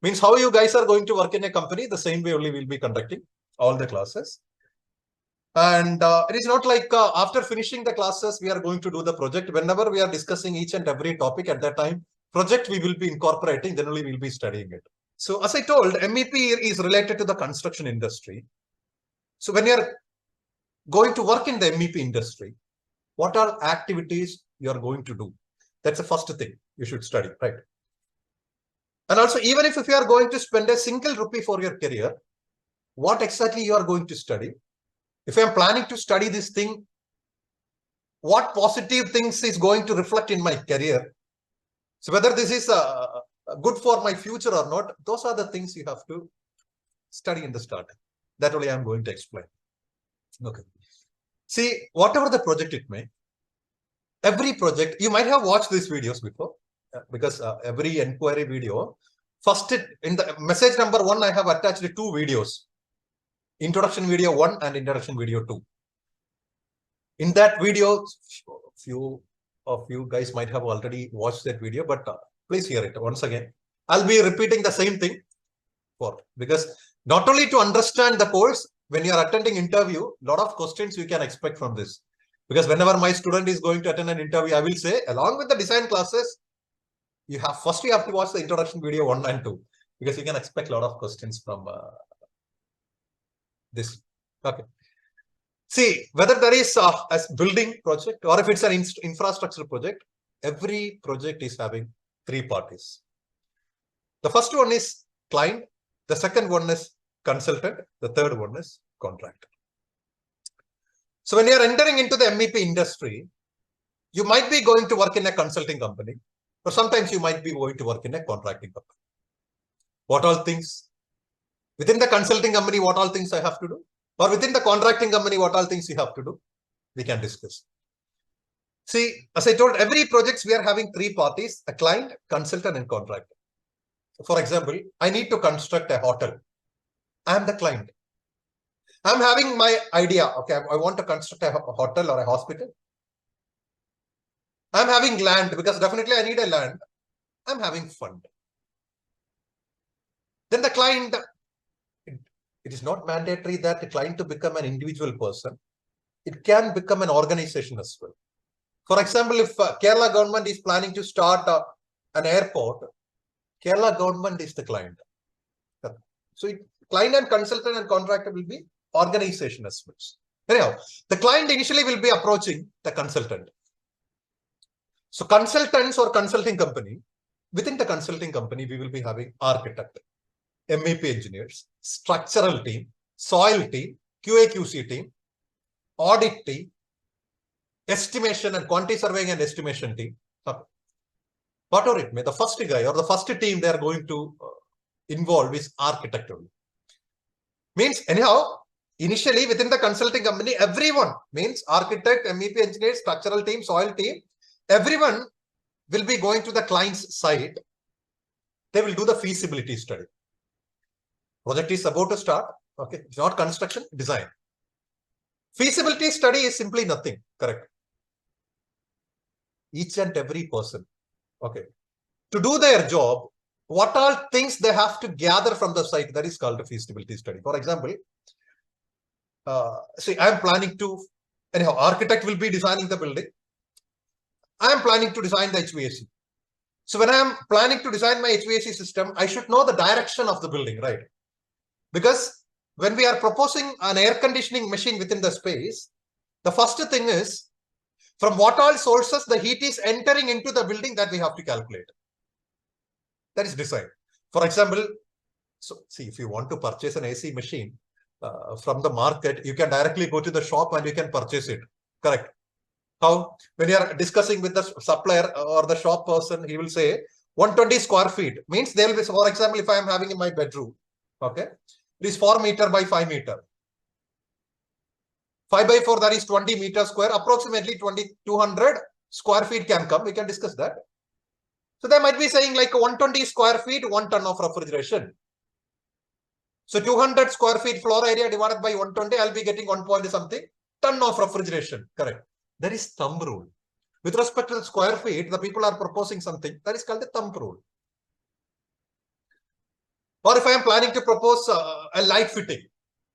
Means how you guys are going to work in a company, the same way only we'll be conducting all the classes. And it is not like after finishing the classes, we are going to do the project. Whenever we are discussing each and every topic at that time, project we will be incorporating, then only we'll be studying it. So as I told, MEP is related to the construction industry. So when you are going to work in the MEP industry, what are activities you are going to do? That's the first thing you should study, right? And also, even if you are going to spend a single rupee for your career, what exactly you are going to study? If I am planning to study this thing, what positive things is going to reflect in my career? So whether this is good for my future or not, those are the things you have to study in the start. That only I am going to explain. Okay. See, whatever the project it may, every project, you might have watched these videos before, because every inquiry video, first in the message number 1, I have attached 2 videos. Introduction video 1 and introduction video 2. In that video, few of you guys might have already watched that video, but please hear it once again. I'll be repeating the same thing because not only to understand the course, when you are attending interview, a lot of questions you can expect from this. Because whenever my student is going to attend an interview, I will say, along with the design classes, you have to watch the introduction video 1 and 2, because you can expect a lot of questions from this. Okay. See, whether there is a building project or if it's an infrastructure project, every project is having 3 parties. The first one is client, the second one is consultant, the third one is contractor. So when you are entering into the MEP industry, you might be going to work in a consulting company, or sometimes you might be going to work in a contracting company. What all things? Within the consulting company, what all things I have to do? Or within the contracting company, what all things you have to do? We can discuss. See, as I told, every project we are having 3 parties, a client, consultant, and contractor. For example, I need to construct a hotel. I am the client. I'm having my idea. Okay, I want to construct a hotel or a hospital. I'm having land because definitely I need a land. I'm having fund. Then the client, it is not mandatory that the client to become an individual person. It can become an organization as well. For example, if Kerala government is planning to start an airport, Kerala government is the client. So client and consultant and contractor will be organization as well. Anyhow, the client initially will be approaching the consultant. So consultants or consulting company, within the consulting company, we will be having architect, MEP engineers, structural team, soil team, QA/QC team, audit team, estimation and quantity surveying and estimation team. Whatever it may, the first guy or the first team they are going to involve is architect only. Means anyhow, initially within the consulting company, everyone means architect, MEP engineer, structural team, soil team, everyone will be going to the client's site. They will do the feasibility study. Project is about to start. Okay, it's not construction, design. Feasibility study is simply nothing, correct? Each and every person, okay, to do their job, what all things they have to gather from the site, that is called a feasibility study. For example, see, I am planning to, anyhow, architect will be designing the building. I am planning to design the HVAC. So when I am planning to design my HVAC system, I should know the direction of the building, right? Because when we are proposing an air conditioning machine within the space, the first thing is, from what all sources the heat is entering into the building, that we have to calculate. That is design. For example, so see, if you want to purchase an AC machine from the market, you can directly go to the shop and you can purchase it. Correct. How? When you are discussing with the supplier or the shop person, he will say 120 square feet. Means there will be, for example, if I am having in my bedroom, okay, it is 4 meter by 5 meter. 5 by 4, that is 20 meters square, approximately 200 square feet can come. We can discuss that. So they might be saying like 120 square feet, 1 ton of refrigeration. So 200 square feet floor area divided by 120, I'll be getting 1 point something ton of refrigeration. Correct. That is thumb rule. With respect to the square feet, the people are proposing something that is called the thumb rule. Or if I am planning to propose a light fitting,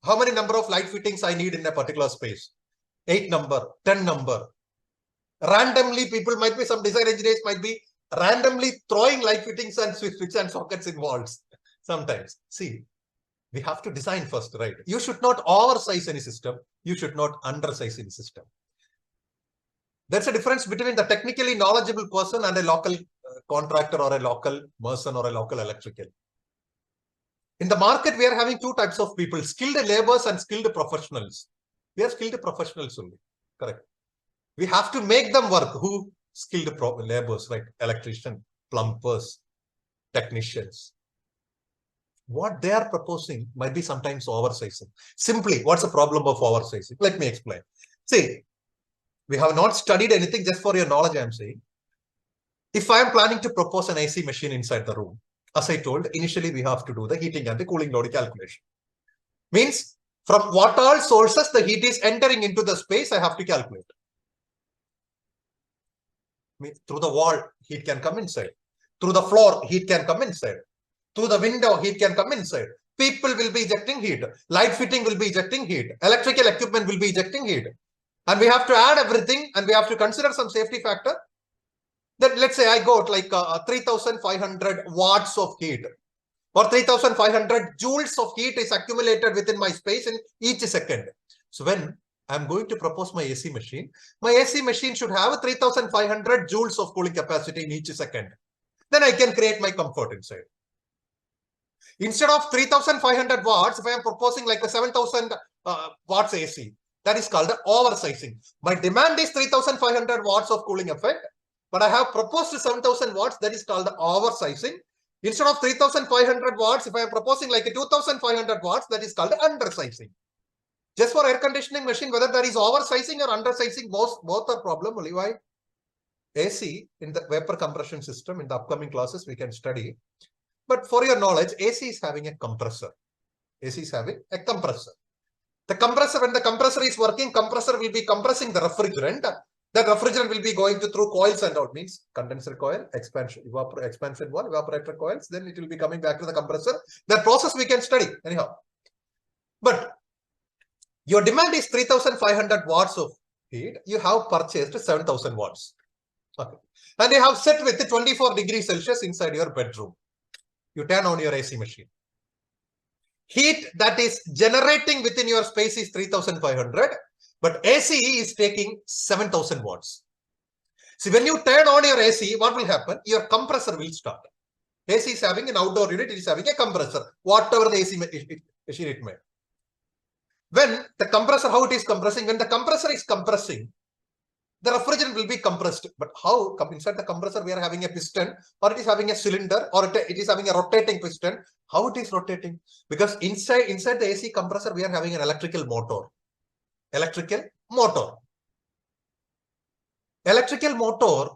how many number of light fittings I need in a particular space? 8 number, 10 number. Randomly, people might be, some design engineers might be randomly throwing light fittings and switch and sockets in walls sometimes. See, we have to design first, right? You should not oversize any system. You should not undersize any system. There's a difference between the technically knowledgeable person and a local contractor or a local mason or a local electrical. In the market, we are having two types of people, skilled laborers and skilled professionals. We are skilled professionals only, correct? We have to make them work. Who? Skilled laborers, right? Electrician, plumbers, technicians. What they are proposing might be sometimes oversizing. Simply, what's the problem of oversizing? Let me explain. See, we have not studied anything, just for your knowledge, I am saying. If I am planning to propose an AC machine inside the room, as I told, initially we have to do the heating and the cooling load calculation. Means, from what all sources the heat is entering into the space, I have to calculate. Through the wall, heat can come inside. Through the floor, heat can come inside. Through the window, heat can come inside. People will be ejecting heat. Light fitting will be ejecting heat. Electrical equipment will be ejecting heat. And we have to add everything, and we have to consider some safety factor. Then let's say I got like 3,500 watts of heat, or 3,500 joules of heat is accumulated within my space in each second. So when I'm going to propose my AC machine should have 3,500 joules of cooling capacity in each second. Then I can create my comfort inside. Instead of 3,500 watts, if I am proposing like a 7,000 watts AC, that is called oversizing. My demand is 3,500 watts of cooling effect, but I have proposed 7,000 watts, that is called oversizing. Instead of 3,500 watts, if I am proposing like a 2,500 watts, that is called undersizing. Just for air conditioning machine, whether there is oversizing or undersizing, both are problem. Only why? AC in the vapor compression system, in the upcoming classes we can study. But for your knowledge, AC is having a compressor. AC is having a compressor. The compressor, when the compressor is working, compressor will be compressing the refrigerant. That refrigerant will be going through coils and out, means condenser coil, expansion wall, evaporator coils. Then it will be coming back to the compressor. That process we can study anyhow. But your demand is 3,500 watts of heat. You have purchased 7,000 watts. Okay. And you have set with 24 degrees Celsius inside your bedroom. You turn on your AC machine. Heat that is generating within your space is 3,500, but AC is taking 7,000 watts. See, when you turn on your AC, what will happen? Your compressor will start. AC is having an outdoor unit, it is having a compressor, whatever the AC machine it may. When the compressor, how it is compressing? When the compressor is compressing, the refrigerant will be compressed. But how? Inside the compressor, we are having a piston, or it is having a cylinder, or it is having a rotating piston. How it is rotating? Because inside the AC compressor, we are having an electrical motor. Electrical motor. Electrical motor,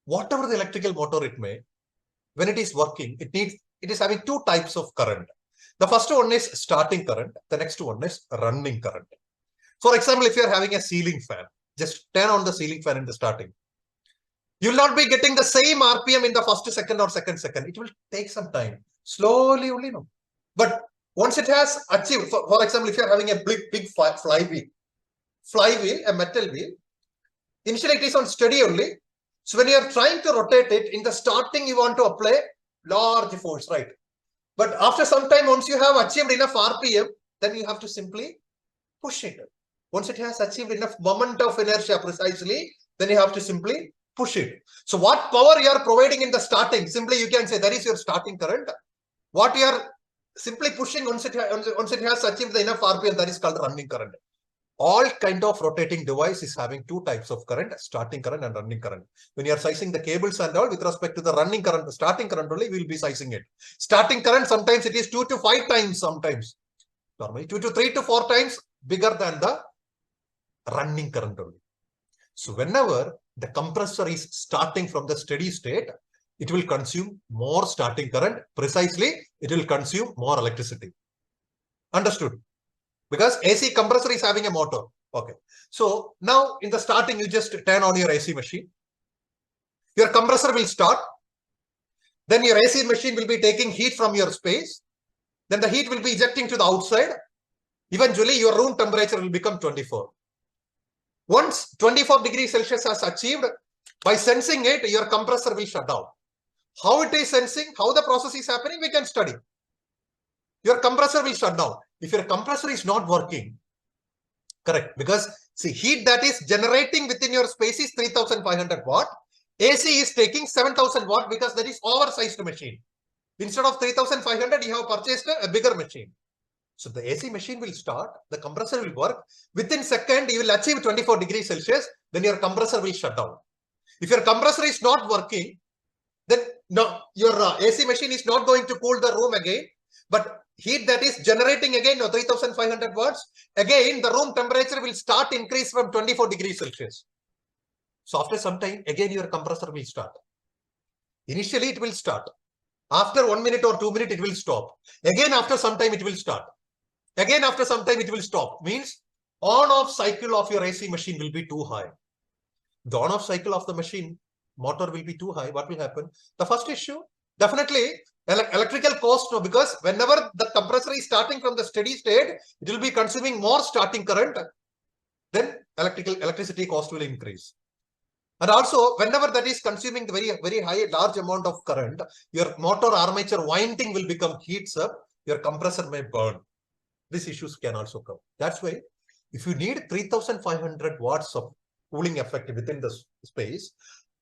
whatever the electrical motor it may, when it is working, it is having two types of current. The first one is starting current. The next one is running current. For example, if you are having a ceiling fan, just turn on the ceiling fan in the starting. You will not be getting the same RPM in the first second or second. It will take some time. Slowly only, no. But once it has achieved, for example, if you are having a big flywheel, a metal wheel, initially it is on steady only. So when you are trying to rotate it, in the starting you want to apply large force, right? But after some time, once you have achieved enough RPM, then you have to simply push it. Once it has achieved enough moment of inertia precisely, then you have to simply push it. So what power you are providing in the starting, simply you can say that is your starting current. What you are simply pushing once it has achieved the enough RPM, that is called running current. All kind of rotating device is having two types of current, starting current and running current. When you are sizing the cables and all, with respect to the running current, the starting current only, we will be sizing it. Starting current, sometimes it is 2 to 5 times, sometimes. Normally 2 to 3 to 4 times bigger than the running current only. So whenever the compressor is starting from the steady state, it will consume more starting current. Precisely, it will consume more electricity. Understood? Because AC compressor is having a motor. Okay. So now in the starting, you just turn on your AC machine. Your compressor will start. Then your AC machine will be taking heat from your space. then the heat will be ejecting to the outside. Eventually, your room temperature will become 24. Once 24 degrees Celsius is achieved, by sensing it, your compressor will shut down. How it is sensing, how the process is happening, we can study. Your compressor will shut down. If your compressor is not working, correct, because see, heat that is generating within your space is 3500 watt. AC is taking 7000 watt because that is oversized machine. Instead of 3500, you have purchased a bigger machine. So the AC machine will start, the compressor will work. Within second, you will achieve 24 degrees Celsius, then your compressor will shut down. If your compressor is not working, then no, your AC machine is not going to cool the room again, but heat that is generating again 3500 watts, again the room temperature will start increase from 24 degrees Celsius. So after some time, again your compressor will start. Initially it will start. After 1 minute or 2 minutes, it will stop. Again after some time, it will start. Again after some time, it will stop. Means on-off cycle of your AC machine will be too high. The on-off cycle of the machine motor will be too high. What will happen? The first issue, definitely electrical cost, no, because whenever the compressor is starting from the steady state, it will be consuming more starting current, then electricity cost will increase. And also, whenever that is consuming the very high, large amount of current, your motor armature winding will become heats up, your compressor may burn. These issues can also come. That's why if you need 3500 watts of cooling effect within the space,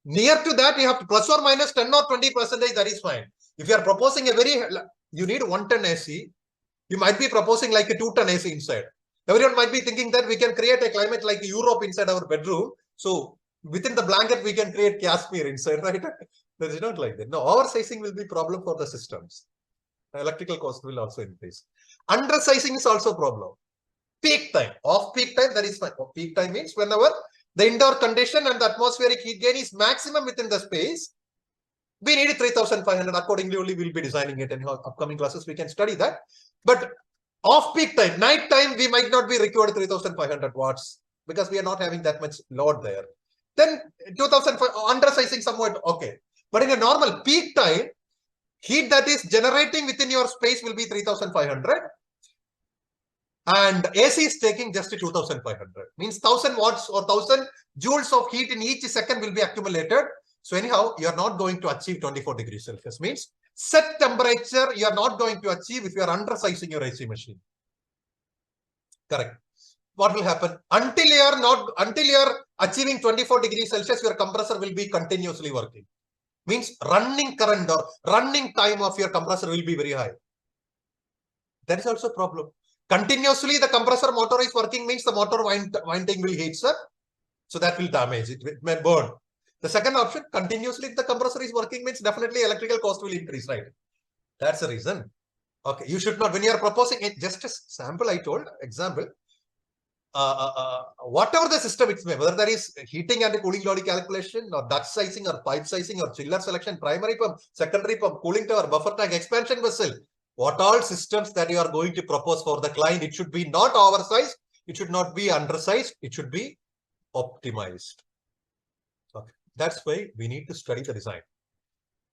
near to that, you have to plus or minus 10 or 20%, that is fine. If you are proposing you need 1 ton AC, you might be proposing like a 2 ton AC inside. Everyone might be thinking that we can create a climate like Europe inside our bedroom. So within the blanket, we can create Kashmir inside, right? That is not like that. No, oversizing will be a problem for the systems. Electrical cost will also increase. Undersizing is also a problem. Peak time, off-peak time, that is fine. Peak time means whenever the indoor condition and the atmospheric heat gain is maximum within the space, we need 3500. Accordingly, only we'll be designing it. In upcoming classes, we can study that. But off-peak time, night time, we might not be required 3500 watts because we are not having that much load there. Then 2005 undersizing somewhat okay. But in a normal peak time, heat that is generating within your space will be 3500. And AC is taking just 2500. Means 1000 watts or 1000 joules of heat in each second will be accumulated. So anyhow, you are not going to achieve 24 degrees Celsius. Means set temperature you are not going to achieve if you are undersizing your AC machine. Correct. What will happen? Until you are achieving 24 degrees Celsius, your compressor will be continuously working. Means running current or running time of your compressor will be very high. That is also a problem. Continuously the compressor motor is working means the motor winding will heat up. So that will damage it. It may burn. The second option, continuously if the compressor is working means definitely electrical cost will increase, right? That's the reason. Okay, you should not, when you are proposing it, just a sample I told, example, whatever the system it may, whether there is heating and cooling load calculation or duct sizing or pipe sizing or chiller selection, primary pump, secondary pump, cooling tower, buffer tank, expansion vessel, what all systems that you are going to propose for the client, it should be not oversized, it should not be undersized, it should be optimized. Okay, that's why we need to study the design.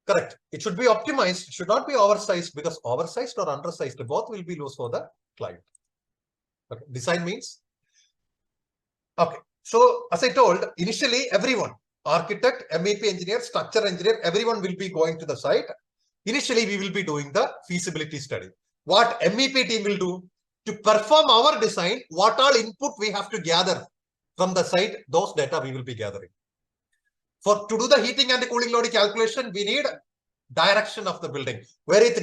Correct. It should be optimized, it should not be oversized because oversized or undersized, both will be loose for the client. Okay, design means. Okay, so as I told, initially everyone, architect, MEP engineer, structure engineer, everyone will be going to the site. Initially, we will be doing the feasibility study. What MEP team will do to perform our design, what all input we have to gather from the site, those data we will be gathering. To do the heating and cooling load calculation, we need direction of the building. Where is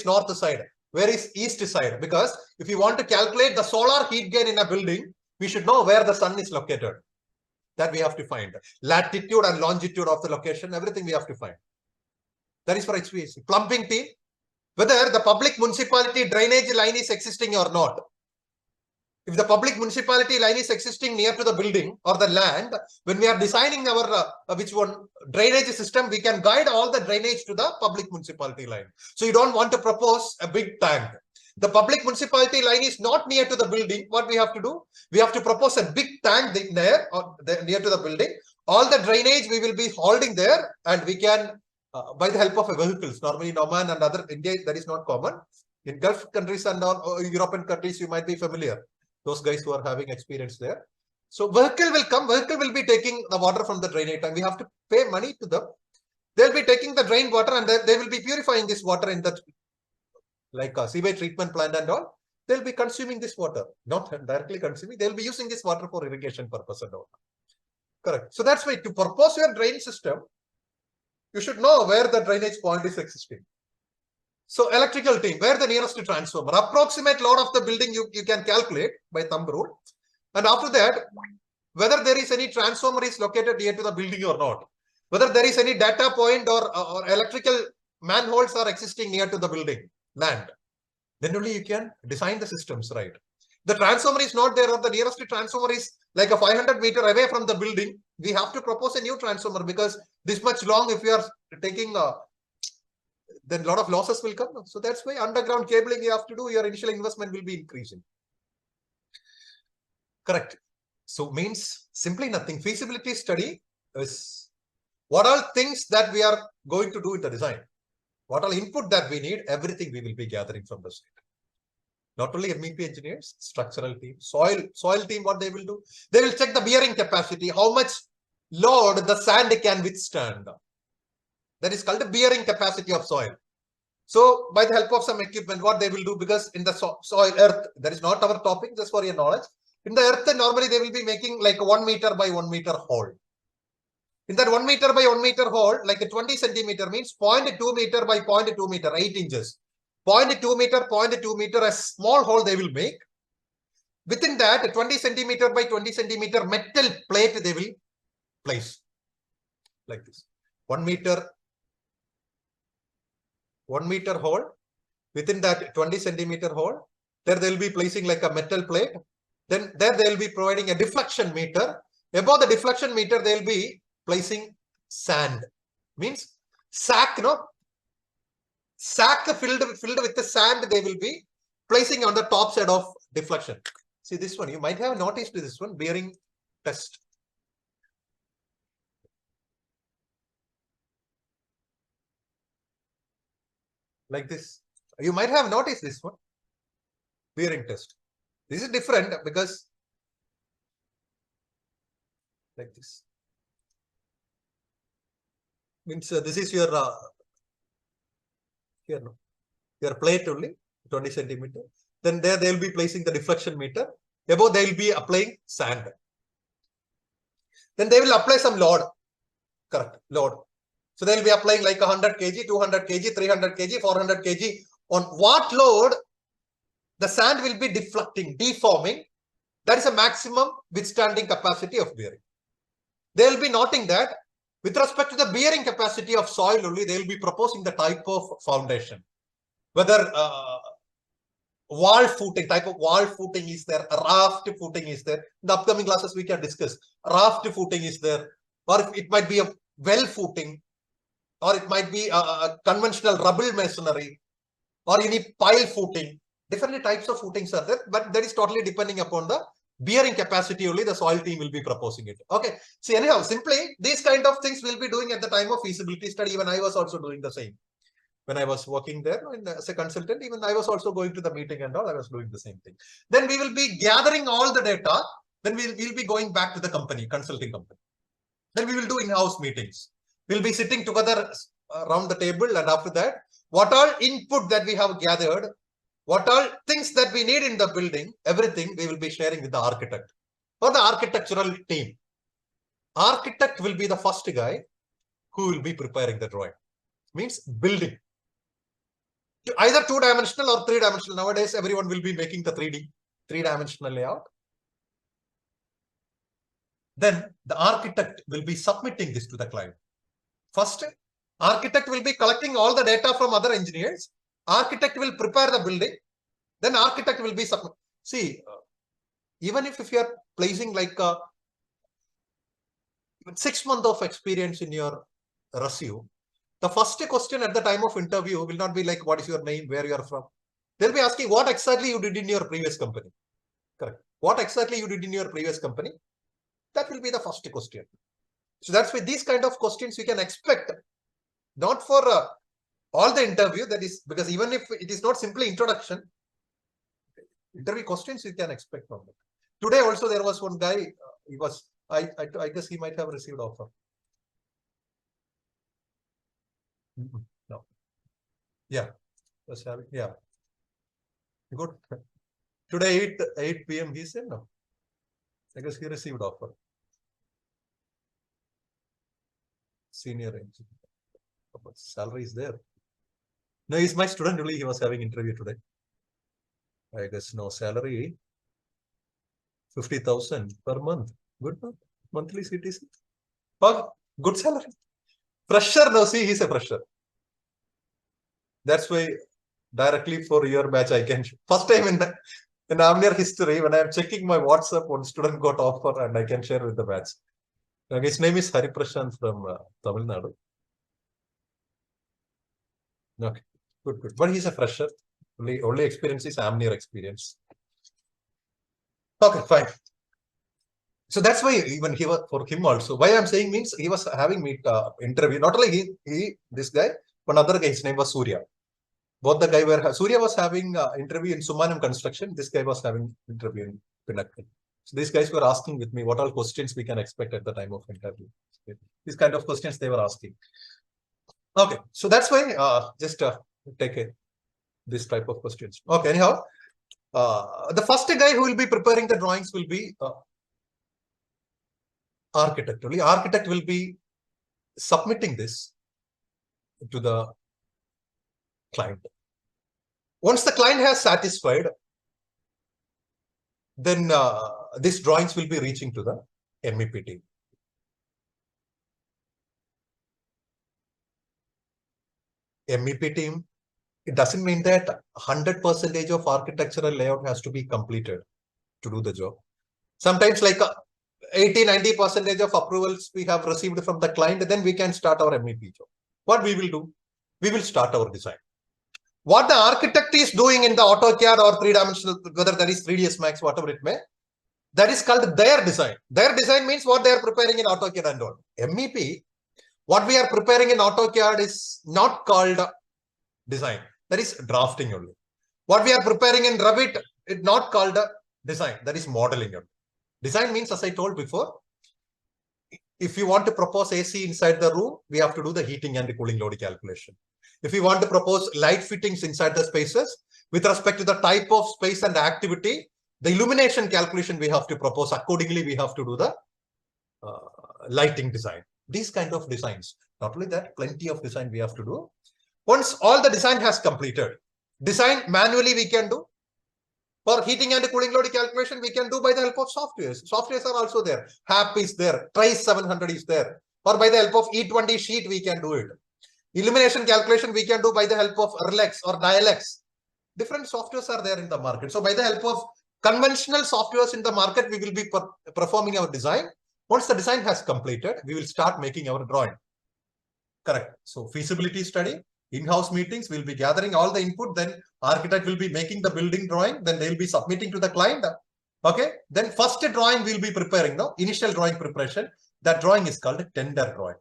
north side? Where is east side? Because if you want to calculate the solar heat gain in a building, we should know where the sun is located. That we have to find. Latitude and longitude of the location, everything we have to find. That is for HVAC. Plumbing team, whether the public municipality drainage line is existing or not. If the public municipality line is existing near to the building or the land, when we are designing our drainage system, we can guide all the drainage to the public municipality line. So you don't want to propose a big tank. The public municipality line is not near to the building. What we have to do? We have to propose a big tank there or near to the building. All the drainage we will be holding there, and we can by the help of vehicles. Normally in Oman and other India, that is not common. In Gulf countries and all European countries, you might be familiar. Those guys who are having experience there. So vehicle will come, vehicle will be taking the water from the drainage and we have to pay money to them. They'll be taking the drain water and they will be purifying this water in the like a sewage treatment plant and all. They'll be consuming this water, not directly consuming. They'll be using this water for irrigation purpose and all. Correct. So that's why to propose your drain system, you should know where the drainage point is existing. So electrical team, where the nearest transformer, approximate load of the building you can calculate by thumb rule. And after that, whether there is any transformer is located near to the building or not, whether there is any data point or electrical manholes are existing near to the building, land, then only you can design the systems, right? The transformer is not there or the nearest transformer is like a 500 meter away from the building. We have to propose a new transformer because this much long, if you are taking then a lot of losses will come. So that's why underground cabling you have to do, your initial investment will be increasing. Correct. So means simply nothing. Feasibility study is what all things that we are going to do in the design. What all input that we need, everything we will be gathering from the state. Not only MEP engineers, structural team, soil team, what they will do? They will check the bearing capacity, how much load the sand can withstand. That is called the bearing capacity of soil. So by the help of some equipment, what they will do, because in the soil, earth, that is not our topic, just for your knowledge. In the earth, normally they will be making like a 1 meter by 1 meter hole. In that 1 meter by 1 meter hole, like a 20 centimeter means 0.2 meter by 0.2 meter, 8 inches. 0.2 meter, 0.2 meter, a small hole they will make. Within that, 20 centimeter by 20 centimeter metal plate they will place. Like this. 1 meter hole. Within that 20 centimeter hole, there they will be placing like a metal plate. Then there they will be providing a deflection meter. Above the deflection meter, they will be placing sand. Means sack, no? Sack filled with the sand they will be placing on the top side of deflection. See this one, you might have noticed this one, bearing test. Like this. You might have noticed this one, bearing test. This is different because like this. Means this is your here no, your plate only 20 centimeter. Then there they will be placing the deflection meter. Above they will be applying sand. Then they will apply some load. Correct, load. So they will be applying like 100 kg, 200 kg, 300 kg, 400 kg. On what load the sand will be deflecting, deforming. That is a maximum withstanding capacity of bearing. They will be noting that with respect to the bearing capacity of soil only, they will be proposing the type of foundation. Whether wall footing, type of wall footing is there, raft footing is there. In the upcoming classes, we can discuss. Raft footing is there, or it might be a well footing, or it might be a conventional rubble masonry, or any pile footing. Different types of footings are there, but that is totally depending upon the bearing capacity only. The soil team will be proposing it. Okay. See, anyhow, simply these kind of things we'll be doing at the time of feasibility study. Even I was also doing the same. When I was working there as a consultant, even I was also going to the meeting and all, I was doing the same thing. Then we will be gathering all the data. Then we'll be going back to the company, consulting company. Then we will do in-house meetings. We'll be sitting together around the table, and after that, what all input that we have gathered, what all things that we need in the building, everything we will be sharing with the architect or the architectural team. Architect will be the first guy who will be preparing the drawing. Means building. Either 2-dimensional or 3-dimensional. Nowadays, everyone will be making the 3-dimensional layout. Then the architect will be submitting this to the client. First, architect will be collecting all the data from other engineers. Architect will prepare the building. Then architect will be submit. See, even if you are placing like 6 months of experience in your resume, the first question at the time of interview will not be like, what is your name, where you are from. They'll be asking what exactly you did in your previous company. Correct. What exactly you did in your previous company. That will be the first question. So that's why these kind of questions you can expect. Not for all the interview, that is because even if it is not simply introduction, interview questions you can expect from it. Today also there was one guy, he was, I guess he might have received offer. No. Yeah. Was having, yeah. Good. Today 8 p.m. he said no. I guess he received offer. Senior engineer. But salary is there. No, he's my student only. He was having interview today. I guess no salary. 50,000 per month. Good month. Monthly CTC. Oh, good salary. Fresher, no, see, he's a fresher. That's why directly for your batch, I can. First time in AMNEAR history, when I am checking my WhatsApp, one student got offer and I can share with the batch. His name is Hari Prashant from Tamil Nadu. Okay, good, good. But he's a fresher. Only experience is AMNEAR experience. Okay, fine. So that's why even he was, for him also, why I'm saying means he was having meet interview. Not only this guy, one other guy, his name was Surya. Both the guy were, Surya was having interview in Sumanam Construction. This guy was having interview in Pinnacle. So these guys were asking with me what all questions we can expect at the time of interview. These kind of questions they were asking. Okay, so that's why just take this type of questions. Okay, anyhow, the first guy who will be preparing the drawings will be architect. Only architect will be submitting this to the client. Once the client has satisfied, then these drawings will be reaching to the MEP team. MEP team, it doesn't mean that 100% of architectural layout has to be completed to do the job. Sometimes like 80-90% of approvals we have received from the client, then we can start our MEP job. What we will do? We will start our design. What the architect is doing in the AutoCAD or 3-dimensional, whether that is 3ds Max, whatever it may, that is called their design. Their design means what they are preparing in AutoCAD and all. MEP, what we are preparing in AutoCAD is not called design. That is drafting only. What we are preparing in Revit, it's not called design. That is modeling only. Design means, as I told before, if you want to propose AC inside the room, we have to do the heating and the cooling load calculation. If you want to propose light fittings inside the spaces, with respect to the type of space and the activity, the illumination calculation we have to propose. Accordingly, we have to do the lighting design. These kind of designs. Not only that, plenty of design we have to do. Once all the design has completed, design manually we can do. For heating and cooling load calculation, we can do by the help of softwares. Softwares are also there. HAP is there. Trice 700 is there. Or by the help of E20 sheet, we can do it. Illumination calculation, we can do by the help of RLX or Dialex. Different softwares are there in the market. So by the help of conventional softwares in the market, we will be performing our design. Once the design has completed, we will start making our drawing. Correct. So feasibility study, in-house meetings, we'll be gathering all the input. Then architect will be making the building drawing. Then they'll be submitting to the client. Okay. Then first drawing we'll be preparing. No, initial drawing preparation. That drawing is called a tender drawing.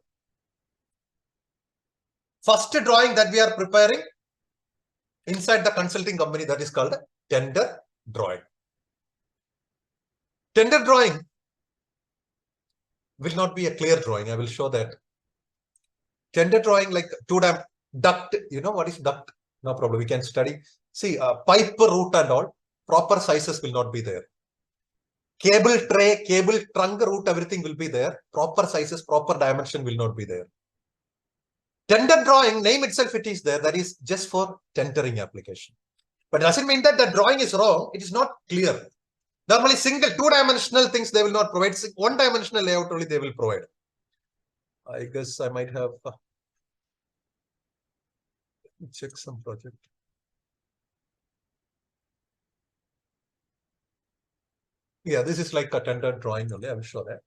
First drawing that we are preparing inside the consulting company, that is called a tender drawing. Tender drawing will not be a clear drawing. I will show that. Tender drawing like duct. You know what is duct? No problem. We can study. See, pipe route and all, proper sizes will not be there. Cable tray, cable trunk route, everything will be there. Proper sizes, proper dimension will not be there. Tender drawing, name itself, it is there. That is just for tendering application. But it doesn't mean that the drawing is wrong. It is not clear. Normally, single, 2-dimensional things they will not provide. 1-dimensional layout only they will provide. I guess I might have check some project. Yeah, this is like a tender drawing only. I'm sure that.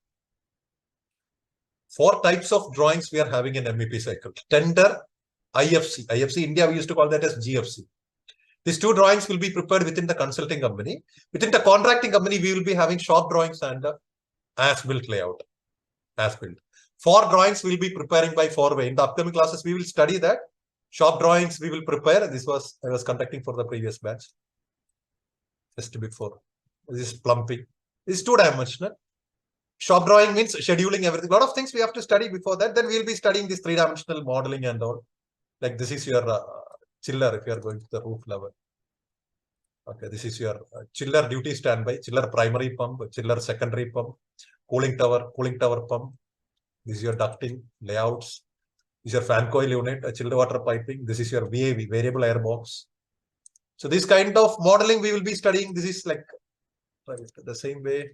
4 types of drawings we are having in MEP cycle. Tender, IFC. IFC India, we used to call that as GFC. These 2 drawings will be prepared within the consulting company. Within the contracting company, we will be having shop drawings and as-built layout. As-built. 4 drawings we will be preparing by 4 way. In the upcoming classes, we will study that. Shop drawings we will prepare. This was I was conducting for the previous batch. Just before. This is plumbing. This is two-dimensional. Shop drawing means scheduling everything. A lot of things we have to study before that. Then we'll be studying this three-dimensional modeling and all. Like this is your chiller if you are going to the roof level. Okay, this is your chiller duty standby, chiller primary pump, chiller secondary pump, cooling tower pump. This is your ducting, layouts. This is your fan coil unit, chilled water piping. This is your VAV, variable air box. So this kind of modeling we will be studying. This is like the same way.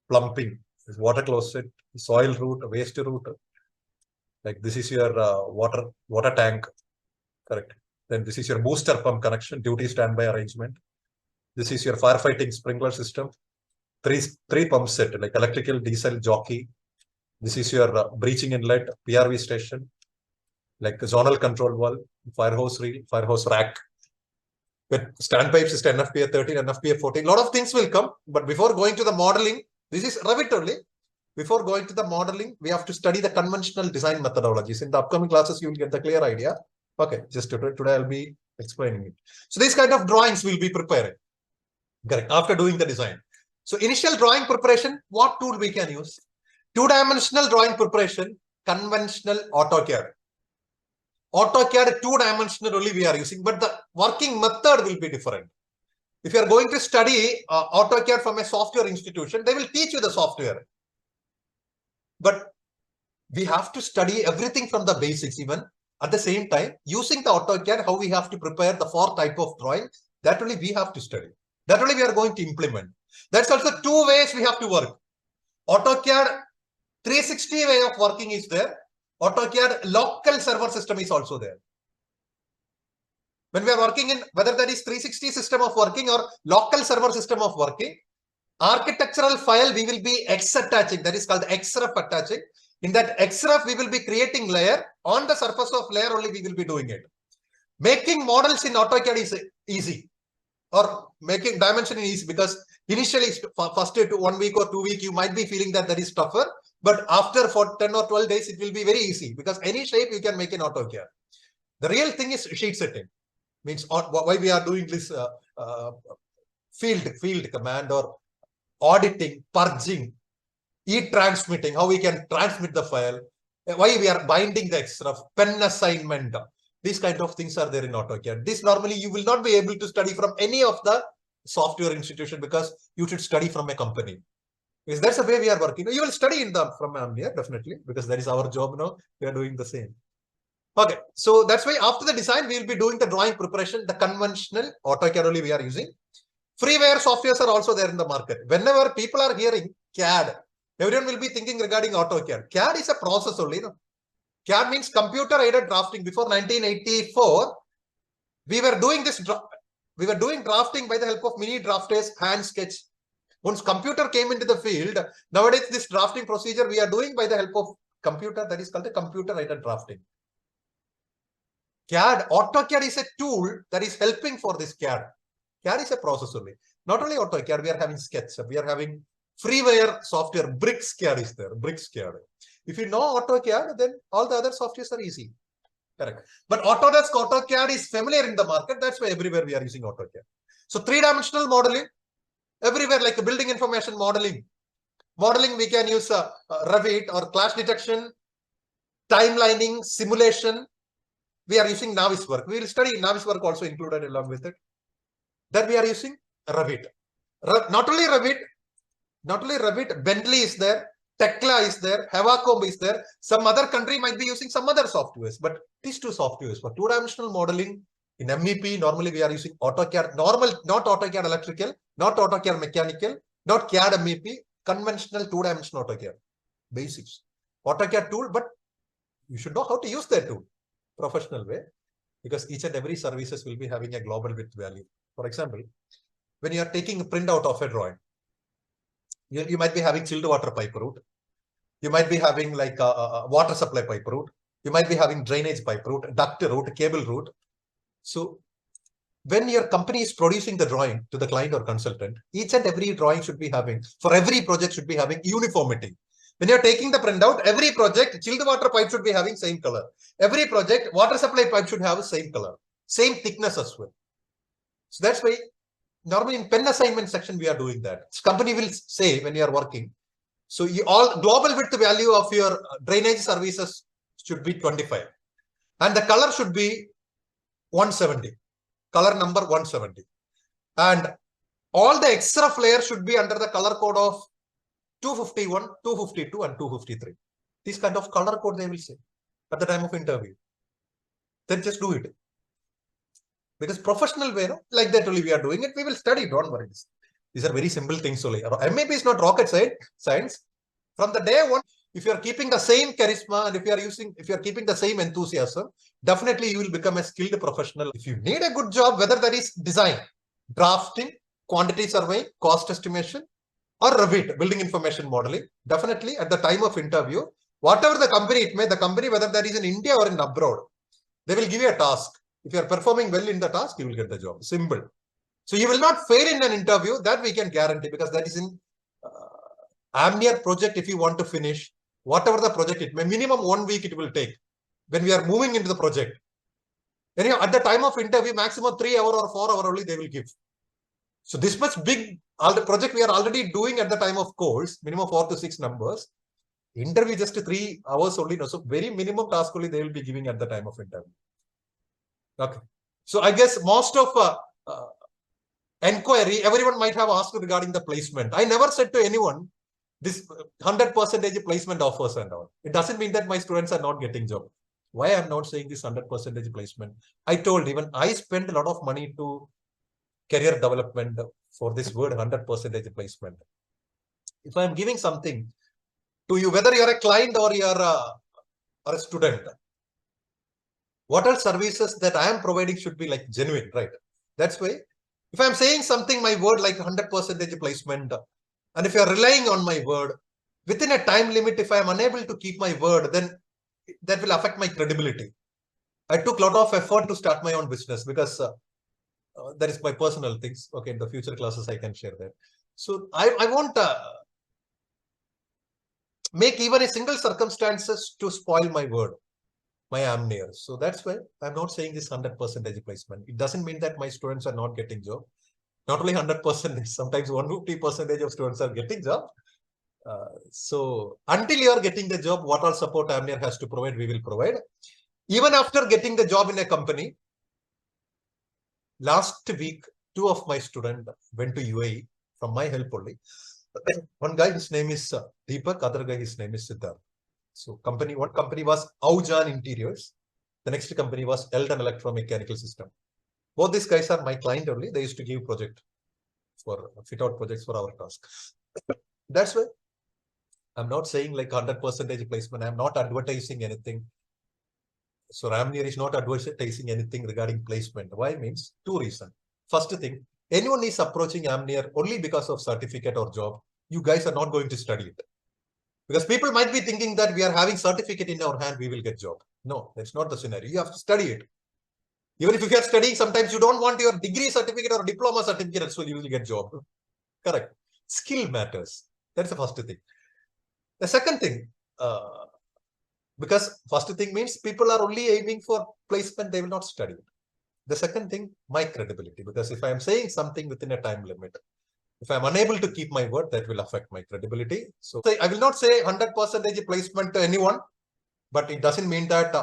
Plumbing, this water closet, soil route, waste route. Like this is your water tank, correct. Then this is your booster pump connection, duty standby arrangement. This is your firefighting sprinkler system. Three pump set, like electrical, diesel, jockey. This is your breaching inlet, PRV station, like zonal control valve, fire hose reel, fire hose rack. With standpipes is NFPA 13, NFPA 14. A lot of things will come, but before going to the modeling, this is Revit only. Before going to the modeling, we have to study the conventional design methodologies. In the upcoming classes, you will get the clear idea. Okay, just today I'll be explaining it. So these kind of drawings we'll be preparing. Correct. After doing the design. So initial drawing preparation, what tool we can use? Two-dimensional drawing preparation, conventional AutoCAD. AutoCAD two-dimensional only we are using, but the working method will be different. If you are going to study AutoCAD from a software institution, they will teach you the software. But we have to study everything from the basics even. At the same time, using the AutoCAD, how we have to prepare the 4 type of drawing, that only we have to study. That only we are going to implement. That's also 2 ways we have to work. AutoCAD 360 way of working is there. AutoCAD local server system is also there. When we are working in, whether that is 360 system of working or local server system of working, architectural file we will be X-attaching. That is called XREF attaching. In that XREF, we will be creating layer. On the surface of layer only we will be doing it. Making models in AutoCAD is easy. Or making dimension is easy because initially first 1 week or 2 weeks, you might be feeling that is tougher. But after for 10 or 12 days, it will be very easy because any shape you can make in AutoCAD. The real thing is sheet setting. Means why we are doing this field command or auditing, purging, e-transmitting, how we can transmit the file, why we are binding the XREF, pen assignment. These kind of things are there in AutoCAD. This normally you will not be able to study from any of the software institution because you should study from a company. Because that's the way we are working. You will study from AMNEAR definitely because that is our job now. We are doing the same. Okay, so that's why after the design, we will be doing the drawing preparation, the conventional AutoCAD only we are using. Freeware softwares are also there in the market. Whenever people are hearing CAD, everyone will be thinking regarding AutoCAD. CAD is a process only. No? CAD means computer-aided drafting. Before 1984, we were doing this. We were doing drafting by the help of mini drafters, hand sketch. Once computer came into the field, nowadays this drafting procedure we are doing by the help of computer. That is called the computer-aided drafting. CAD, AutoCAD is a tool that is helping for this CAD. CAD is a process only. Not only AutoCAD, we are having SketchUp, we are having freeware software, Bricks CAD is there, Bricks CAD. If you know AutoCAD, then all the other softwares are easy. Correct. But Autodesk AutoCAD is familiar in the market. That's why everywhere we are using AutoCAD. So 3-dimensional modeling, everywhere like building information modeling. Modeling, we can use Revit or clash detection, timelining, simulation. We are using Naviswork. We will study Naviswork also included along with it. Then we are using Revit. Not only Revit, Bentley is there, Tekla is there, Havacom is there. Some other country might be using some other softwares, but these 2 softwares for 2-dimensional modeling in MEP, normally we are using AutoCAD, not AutoCAD electrical, not AutoCAD mechanical, not CAD MEP, conventional 2-dimensional AutoCAD. Basics. AutoCAD tool, but you should know how to use that tool. Professional way, because each and every services will be having a global width value. For example, when you are taking a printout of a drawing, you might be having chilled water pipe route. You might be having like a water supply pipe route. You might be having drainage pipe route, duct route, cable route. So when your company is producing the drawing to the client or consultant, each and every drawing should be having, for every project should be having uniformity. When you're taking the printout, every project, chilled water pipe should be having same color. Every project, water supply pipe should have the same color, same thickness as well. So that's why normally in pen assignment section, we are doing that. Company will say when you are working, so all global width value of your drainage services should be 25. And the color should be 170. Color number 170. And all the extra flare should be under the color code of 251, 252, and 253. This kind of color code they will say at the time of interview. Then just do it. Because professional way, no? Like that only we are doing it. We will study, don't worry. These are very simple things only. MEP is not rocket science. From the day one, if you are keeping the same charisma and if you are keeping the same enthusiasm, definitely you will become a skilled professional. If you need a good job, whether that is design, drafting, quantity survey, cost estimation, or Revit, building information modeling, definitely at the time of interview, whatever the company it may, the company, whether that is in India or in abroad, they will give you a task. If you are performing well in the task, you will get the job. Simple. So you will not fail in an interview, that we can guarantee, because that is in AMNEAR project. If you want to finish, whatever the project it may, minimum 1 week it will take when we are moving into the project. Anyhow, at the time of interview, maximum 3 hours or 4 hours only they will give. So this much big project we are already doing at the time of course, minimum 4 to 6 numbers. Interview just 3 hours only. No, so very minimum task only they will be giving at the time of interview. Okay. So I guess most of enquiry, everyone might have asked regarding the placement. I never said to anyone this 100% placement offers and all. It doesn't mean that my students are not getting job. Why I'm not saying this 100% placement? I told even I spend a lot of money to career development for this word 100% placement. If I'm giving something to you, whether you're a client or you're a student, what are services that I am providing should be like genuine, right? That's why if I'm saying something, my word like 100% placement, and if you're relying on my word within a time limit, if I'm unable to keep my word, then that will affect my credibility. I took a lot of effort to start my own business because that is my personal things. Okay, in the future classes, I can share that. So I won't make even a single circumstances to spoil my word, my AMNEAR. So that's why I'm not saying this 100% placement. It doesn't mean that my students are not getting job. Not only 100%, sometimes 150% of students are getting job. So until you are getting the job, what all support AMNEAR has to provide, we will provide. Even after getting the job in a company, last week, 2 of my students went to UAE from my help only. One guy, his name is Deepak, other guy, his name is Siddharth. So one company was Aujan Interiors. The next company was Eldon Electromechanical System. Both these guys are my client only. They used to give project for fit out projects for our task. That's why I'm not saying like 100% placement. I'm not advertising anything. So AMNEAR is not advertising anything regarding placement. Why? Means 2 reasons. First thing, anyone is approaching AMNEAR only because of certificate or job. You guys are not going to study it. Because people might be thinking that we are having certificate in our hand, we will get job. No, that's not the scenario. You have to study it. Even if you are studying, sometimes you don't want your degree certificate or diploma certificate, so you will get job. Correct. Skill matters. That's the first thing. The second thing, because first thing means people are only aiming for placement, they will not study it. The second thing, my credibility. Because if I am saying something within a time limit, if I'm unable to keep my word, that will affect my credibility. So I will not say 100% placement to anyone, but it doesn't mean that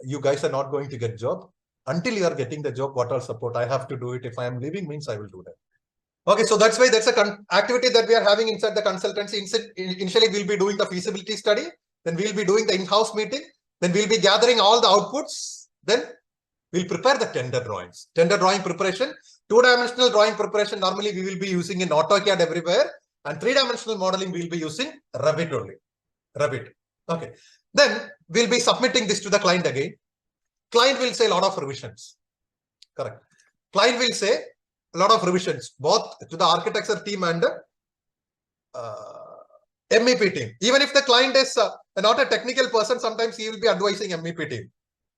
you guys are not going to get job. Until you are getting the job, what all support I have to do it. If I am leaving means I will do that. Okay, so that's why that's an activity that we are having inside the consultancy. Initially, we'll be doing the feasibility study. Then we'll be doing the in-house meeting. Then we'll be gathering all the outputs. Then we'll prepare the tender drawings. Tender drawing preparation, 2-dimensional drawing preparation. Normally, we will be using in AutoCAD everywhere. And 3-dimensional modeling, we'll be using Revit only. Revit. Okay. Then we'll be submitting this to the client again. Client will say a lot of revisions. Correct. Client will say a lot of revisions, both to the architecture team and MEP team. Even if the client is not a technical person, sometimes he will be advising MEP team.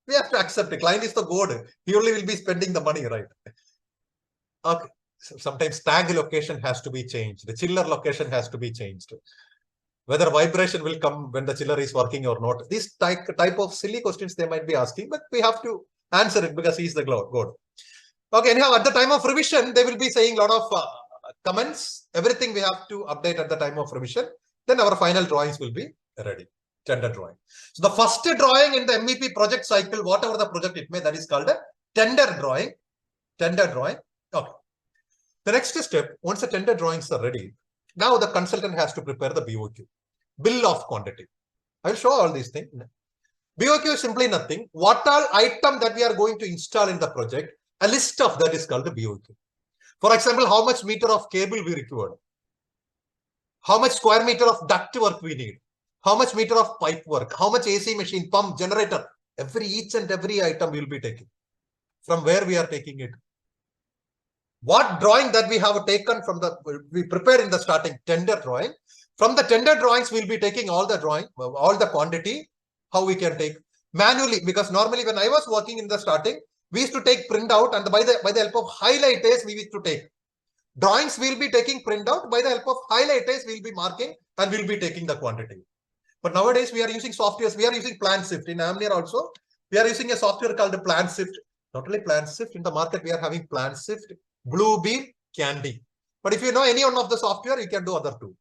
We have to accept it. Client is the god. He only will be spending the money, right? Okay. So sometimes tag location has to be changed. The chiller location has to be changed. whether vibration will come when the chiller is working or not. These type of silly questions they might be asking, but we have to answer it because he's the God. Okay, anyhow, at the time of revision, they will be saying a lot of comments. Everything we have to update at the time of revision. Then our final drawings will be ready. Tender drawing. So the first drawing in the MEP project cycle, whatever the project it may, that is called a tender drawing. Tender drawing. Okay. The next step, once the tender drawings are ready, now the consultant has to prepare the BOQ, bill of quantity. I will show all these things. BOQ is simply nothing. What all item that we are going to install in the project, a list of that is called the BOQ. For example, how much meter of cable we required, how much square meter of duct work we need, how much meter of pipe work, how much AC machine, pump, generator, each and every item we will be taking. From where we are taking it. What drawing that we have taken from we prepare in the starting tender drawing. From the tender drawings, we'll be taking all the drawing, all the quantity, how we can take manually, because normally when I was working in the starting, we used to take printout and by the help of highlighters, we used to take. Drawings we'll be taking printout, by the help of highlighters, we'll be marking and we'll be taking the quantity. But nowadays we are using softwares, we are using PlanShift. In AMNEAR also, we are using a software called PlanShift. Not only PlanShift, in the market we are having PlanShift, Bluebeam, Candy. But if you know any one of the software, you can do other two.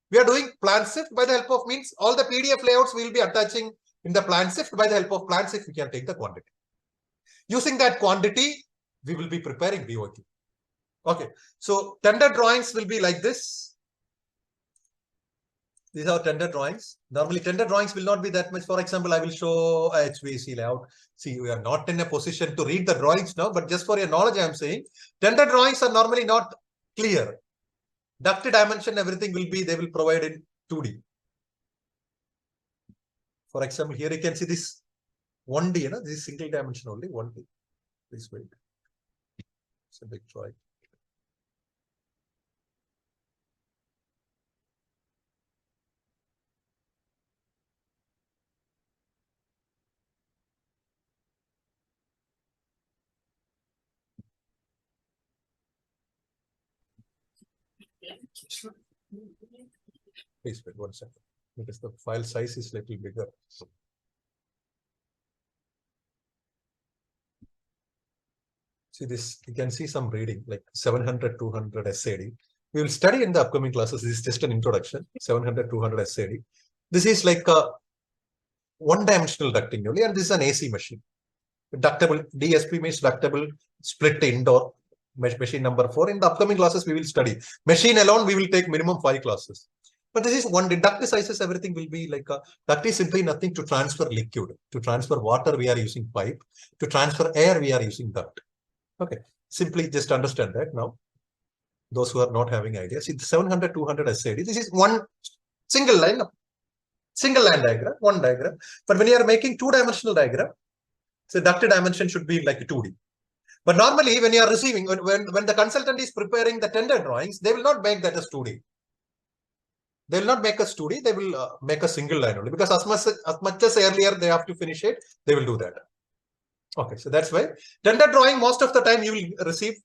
We are doing PlanShift by the help of means all the PDF layouts we will be attaching in the PlanShift. By the help of PlanShift, we can take the quantity. Using that quantity, we will be preparing BOQ. Okay, so tender drawings will be like this. These are tender drawings. Normally, tender drawings will not be that much. For example, I will show a HVAC layout. See, we are not in a position to read the drawings now, but just for your knowledge, I am saying tender drawings are normally not clear. Duct dimension, everything will be, they will provide in 2D. For example, here you can see this 1D, you know, this is single dimension only, 1D. Please wait. It's a big drawing. Please wait 1 second, because the file size is little bigger. See this, you can see some reading like 700, 200 SAD. We will study in the upcoming classes. This is just an introduction. 700, 200 SAD. This is like a one-dimensional ducting only, and this is an AC machine. Ductable, DSP means ductable split indoor. Machine number 4. In the upcoming classes, we will study. Machine alone, we will take minimum 5 classes. But this is one duct sizes, everything will be like a duct is simply nothing to transfer liquid. To transfer water, we are using pipe. To transfer air, we are using duct. Okay, simply just understand that now. Those who are not having ideas, see the 700, 200 SAD. This is one single line, single line diagram, one diagram. But when you are making 2-dimensional diagram, so duct dimension should be like 2D. But normally, when you are receiving, when the consultant is preparing the tender drawings, they will not make that as 2D. They will not make us 2D. They will make a single line only, because as much as earlier they have to finish it, they will do that. Okay, so that's why tender drawing most of the time you will receive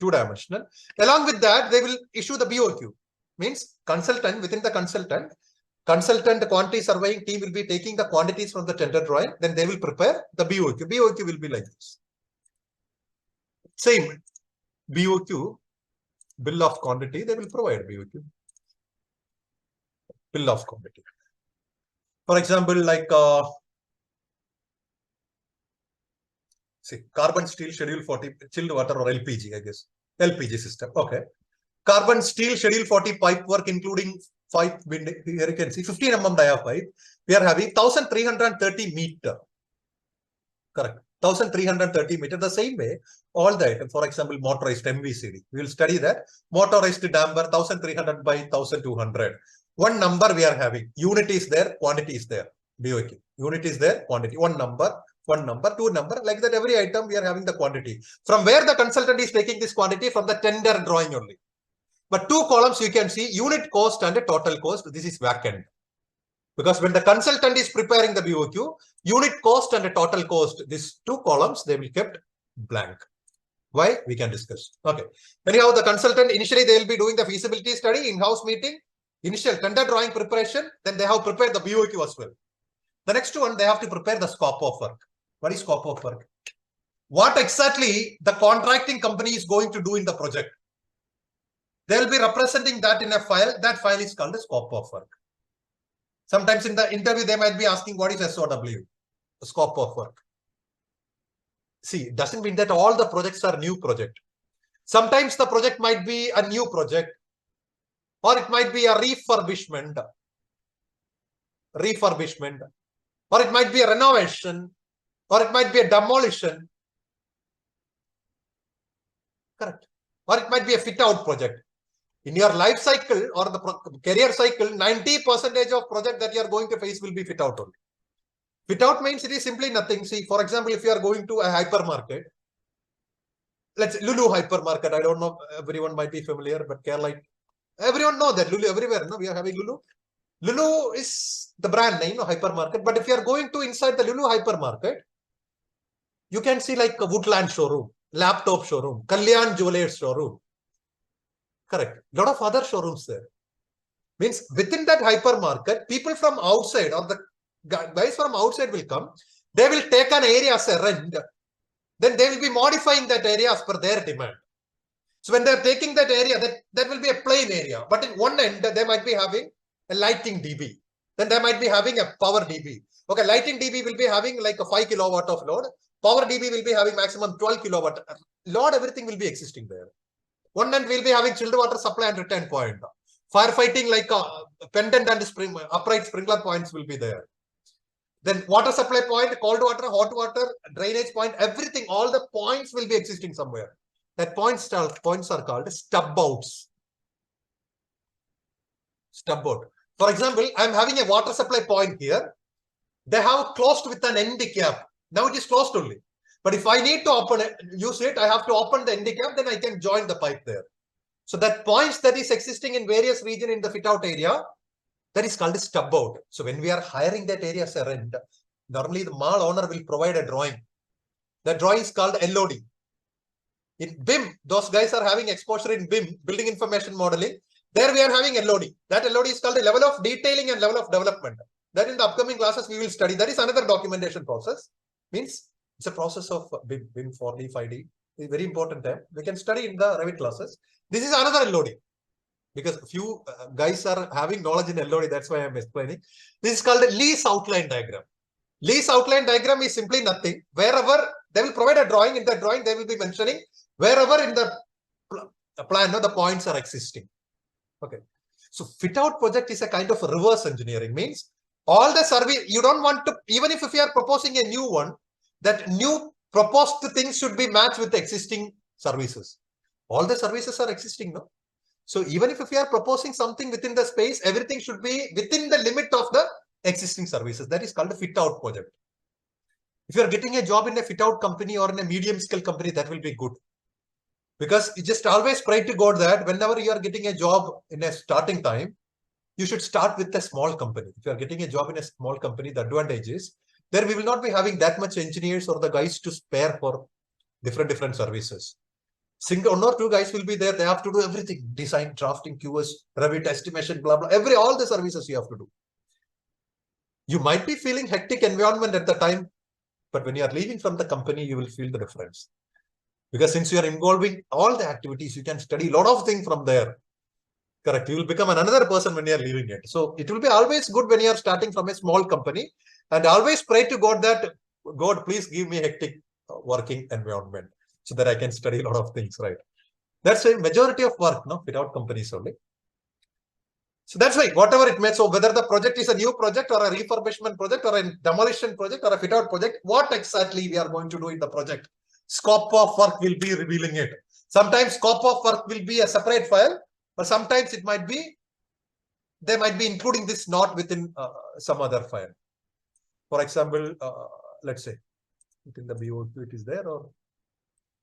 2-dimensional. Along with that, they will issue the BOQ. Means consultant within the consultant quantity surveying team will be taking the quantities from the tender drawing. Then they will prepare the BOQ. BOQ will be like this. Same BOQ, bill of quantity, they will provide BOQ. Bill of quantity. For example, like see, carbon steel schedule 40 chilled water or LPG, I guess. LPG system. Okay. Carbon steel schedule 40 pipe work, including pipe, here you can see 15 mm dia pipe. We are having 1330 meter. Correct. 1330 meter. The same way, all the items, for example, motorized MVCD. We will study that. Motorized damper, 1300 by 1200. One number we are having. Unit is there, quantity is there. BOQ. Unit is there, quantity. One number, two number. Like that, every item we are having the quantity. From where the consultant is taking this quantity? From the tender drawing only. But 2 columns you can see unit cost and the total cost. This is vacant. Because when the consultant is preparing the BOQ, unit cost and the total cost, these 2 columns, they will be kept blank. Why? We can discuss. Okay. Anyhow, the consultant, initially they will be doing the feasibility study, in-house meeting. Initial tender drawing preparation, then they have prepared the BOQ as well. The next one, they have to prepare the scope of work. What is scope of work? What exactly the contracting company is going to do in the project. They will be representing that in a file. That file is called a scope of work. Sometimes in the interview, they might be asking, what is SOW? The scope of work. See, it doesn't mean that all the projects are new project. Sometimes the project might be a new project, or it might be a refurbishment, or it might be a renovation, or it might be a demolition. Correct. Or it might be a fit-out project. In your life cycle or the career cycle, 90% of project that you are going to face will be fit-out only. Fit-out means it is simply nothing. See, for example, if you are going to a hypermarket, let's say Lulu hypermarket. I don't know, everyone might be familiar, but Kerala, everyone know that Lulu everywhere. No, we are having Lulu. Lulu is the brand name, hypermarket. But if you are going to inside the Lulu hypermarket, you can see like a Woodland showroom, laptop showroom, Kalyan Jewelers showroom. Correct. A lot of other showrooms there. Means within that hypermarket, people from outside or the guys from outside will come. They will take an area as a rent. Then they will be modifying that area as per their demand. So when they're taking that area, that will be a plain area. But in one end, they might be having a lighting DB. Then they might be having a power DB. Okay, lighting DB will be having like a 5 kilowatt of load. Power DB will be having maximum 12 kilowatt. Load, everything will be existing there. One end will be having chilled water supply and return point. Firefighting like a pendant and upright sprinkler points will be there. Then water supply point, cold water, hot water, drainage point, everything, all the points will be existing somewhere. That points are called stub outs. Stub out. For example, I'm having a water supply point here. They have closed with an end cap. Now it is closed only. But if I need to use it, I have to open the end cap, then I can join the pipe there. So that points that is existing in various regions in the fit out area, that is called a stub out. So when we are hiring that area as a rent, normally the mall owner will provide a drawing. The drawing is called LOD. In BIM, those guys are having exposure in BIM, building information modeling. There we are having LOD. That LOD is called the level of detailing and level of development. That in the upcoming classes we will study. That is another documentation process. Means it's a process of BIM 4D, 5D. It's very important there. We can study in the Revit classes. This is another LOD. Because few guys are having knowledge in LOD. That's why I'm explaining. This is called a lease outline diagram. Lease outline diagram is simply nothing. Wherever they will provide a drawing, in that drawing they will be mentioning wherever in the plan the points are existing. Okay. So fit out project is a kind of reverse engineering. Means all the survey, you don't want to, even if you are proposing a new one, that new proposed things should be matched with the existing services. All the services are existing, no? So even if you are proposing something within the space, everything should be within the limit of the existing services. That is called a fit out project. If you are getting a job in a fit out company or in a medium scale company, that will be good. Because you just always pray to God that whenever you are getting a job in a starting time, you should start with a small company. If you are getting a job in a small company, the advantage is there we will not be having that much engineers or the guys to spare for different services. Single one or two guys will be there. They have to do everything: design, drafting, QS, Revit, estimation, blah blah. All the services you have to do. You might be feeling hectic environment at the time, but when you are leaving from the company, you will feel the difference. Because since you are involving all the activities, you can study a lot of things from there. Correct. You will become another person when you are leaving it. So it will be always good when you are starting from a small company, and always pray to God that, God, please give me a hectic working environment so that I can study a lot of things, right? That's a majority of work, no? Without companies only. So that's why whatever it may, so whether the project is a new project or a refurbishment project or a demolition project or a fit out project, what exactly we are going to do in the project? Scope of work will be revealing it. Sometimes scope of work will be a separate file, but sometimes it might be, they might be including this not within some other file. For example, let's say within the BOQ it is there, or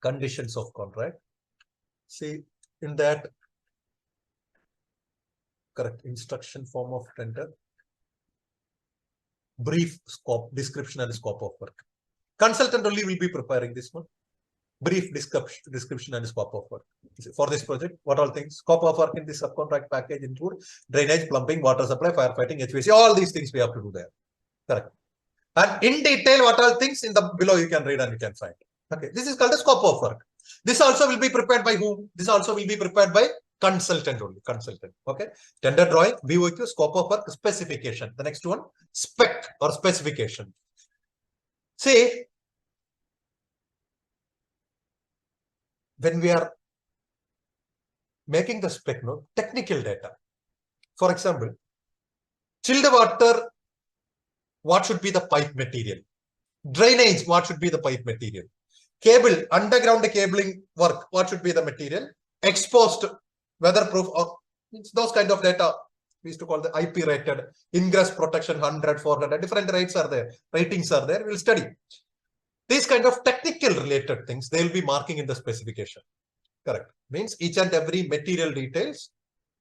conditions of contract. See, in that, correct, instruction form of tender, brief scope, description and scope of work. Consultant only will be preparing this one. brief description and scope of work. For this project, what all things? Scope of work in this subcontract package include drainage, plumbing, water supply, firefighting, HVAC. All these things we have to do there. Correct. And in detail, what all things in the below you can read and you can find. Okay, this is called the scope of work. This also will be prepared by whom? This also will be prepared by consultant only. Consultant. Okay. Tender drawing, BOQ, scope of work, specification. The next one, spec or specification. See, when we are making the spec, no technical data. For example, chilled water, what should be the pipe material? Drainage, what should be the pipe material? Cable, underground cabling work, what should be the material? Exposed, weatherproof, or those kind of data we used to call the IP rated, ingress protection 100, 400, different rates are there, ratings are there, we'll study. These kind of technical related things, they will be marking in the specification. Correct. Means each and every material details,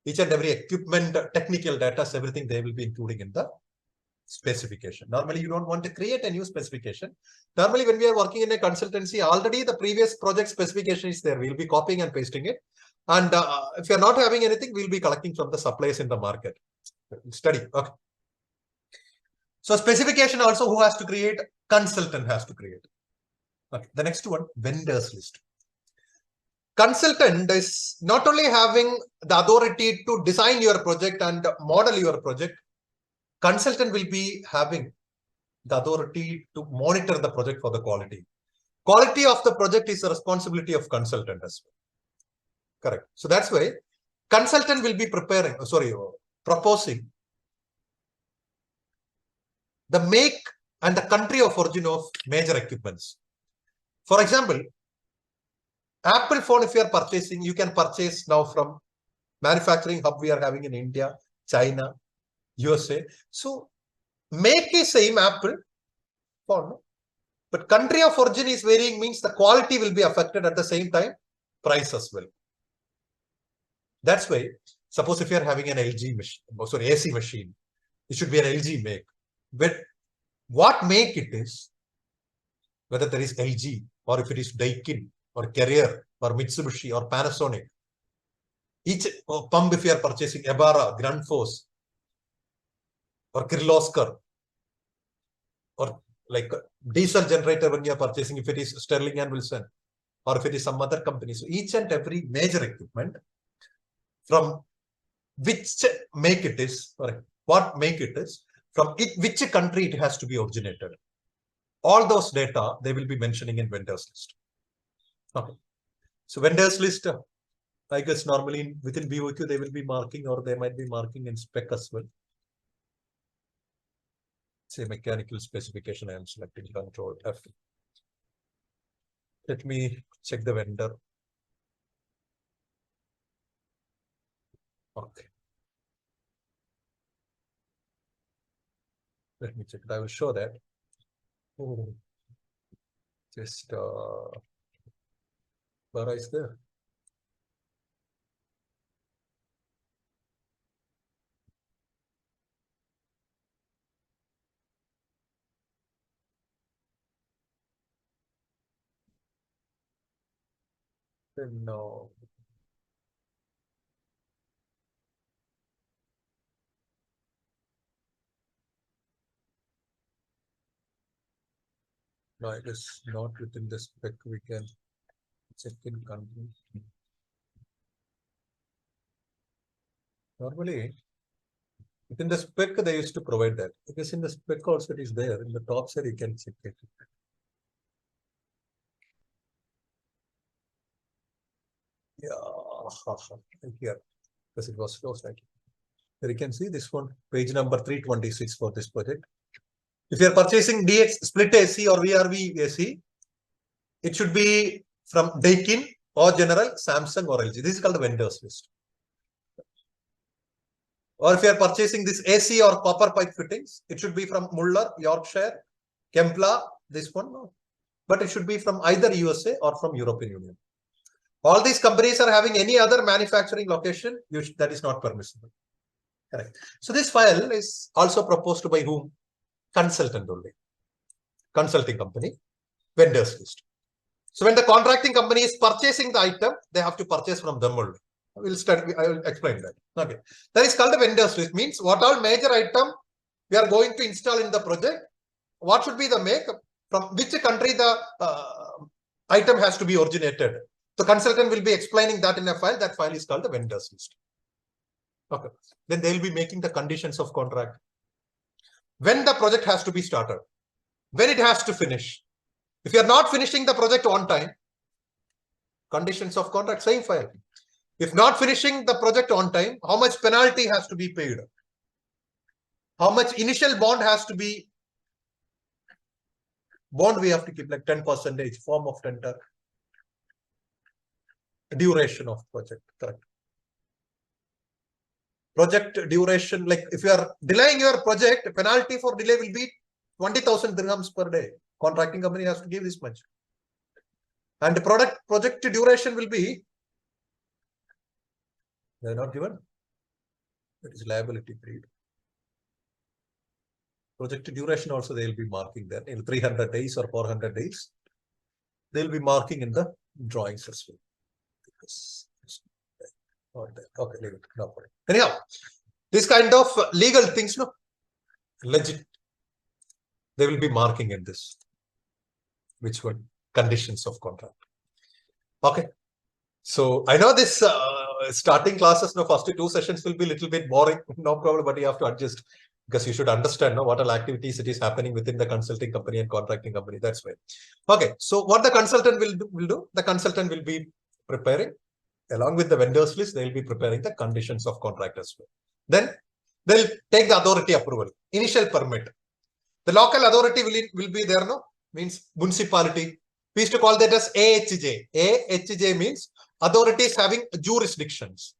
each and every equipment, technical data, everything they will be including in the specification. Normally, you don't want to create a new specification. Normally, when we are working in a consultancy, already the previous project specification is there. We'll be copying and pasting it. And if you're not having anything, we'll be collecting from the suppliers in the market. Study. Okay. So specification also who has to create? Consultant has to create. Okay. The next one, vendors list. Consultant is not only having the authority to design your project and model your project, consultant will be having the authority to monitor the project for the quality. Quality of the project is the responsibility of consultant as well. Correct. So that's why consultant will be proposing the make and the country of origin of major equipments. For example, Apple phone, if you are purchasing, you can purchase now from manufacturing hub we are having in India, China, USA. So make is same Apple phone, but country of origin is varying, means the quality will be affected at the same time, price as well. That's why, suppose if you are having an LG machine, AC machine, it should be an LG make. But what make it is, whether there is LG or if it is Daikin or Carrier or Mitsubishi or Panasonic, each pump if you are purchasing Ebara, Grundfos or Kirloskar, or like diesel generator when you are purchasing, if it is Sterling and Wilson or if it is some other company. So each and every major equipment, from which make it is, or what make it is, from which country it has to be originated. All those data, they will be mentioning in vendors list. Okay. So vendors list, I guess normally within BOQ, they will be marking, or they might be marking in spec as well. Say mechanical specification, I am selecting Control F. Let me check the vendor. Okay. Let me check it. I will show that. Oh. Just where is there? No. No, it is not within the spec. We can check in country. Normally, within the spec, they used to provide that. Because in the spec also it is there. In the top side, you can check it. Yeah, here, because it was closed. Right? Here you can see this one, page number 326 for this project. If you are purchasing DX split AC or VRV AC, it should be from Daikin or General, Samsung or LG. This is called the vendors list. Or if you are purchasing this AC or copper pipe fittings, it should be from Muller, Yorkshire, Kempla, this one. No. But it should be from either USA or from European Union. All these companies are having any other manufacturing location, that is not permissible. Correct. So this file is also proposed by whom? Consultant only. Consulting company, vendors list. So when the contracting company is purchasing the item, they have to purchase from them only. I will explain that. Okay. That is called the vendors list. Means what all major item we are going to install in the project, what should be the make, from which country the item has to be originated. The consultant will be explaining that in a file. That file is called the vendors list. Okay. Then they will be making the conditions of contract. When the project has to be started, when it has to finish. If you are not finishing the project on time, conditions of contract, same file. If not finishing the project on time, how much penalty has to be paid? How much initial bond has to be? Bond we have to keep like 10%, form of tender. Duration of project, correct. Project duration, like if you are delaying your project, penalty for delay will be 20,000 dirhams per day. Contracting company has to give this much. And the project duration will be, they are not given. It is liability period. Project duration also they will be marking there in 300 days or 400 days. They will be marking in the drawings as well. Okay, leave it. No problem. Anyhow, this kind of legal things, no, legit. They will be marking in this. Which one? Conditions of contract. Okay. So I know this starting classes, no, first 2 sessions will be a little bit boring. No problem, but you have to adjust because you should understand, no, what all activities it is happening within the consulting company and contracting company. That's why. Okay. So what the consultant will do, the consultant will be preparing along with the vendors list. They will be preparing the conditions of contract as well. Then they'll take the authority approval, initial permit. The local authority will be there, no? Means municipality. We used to call that as AHJ. AHJ means authorities having jurisdictions.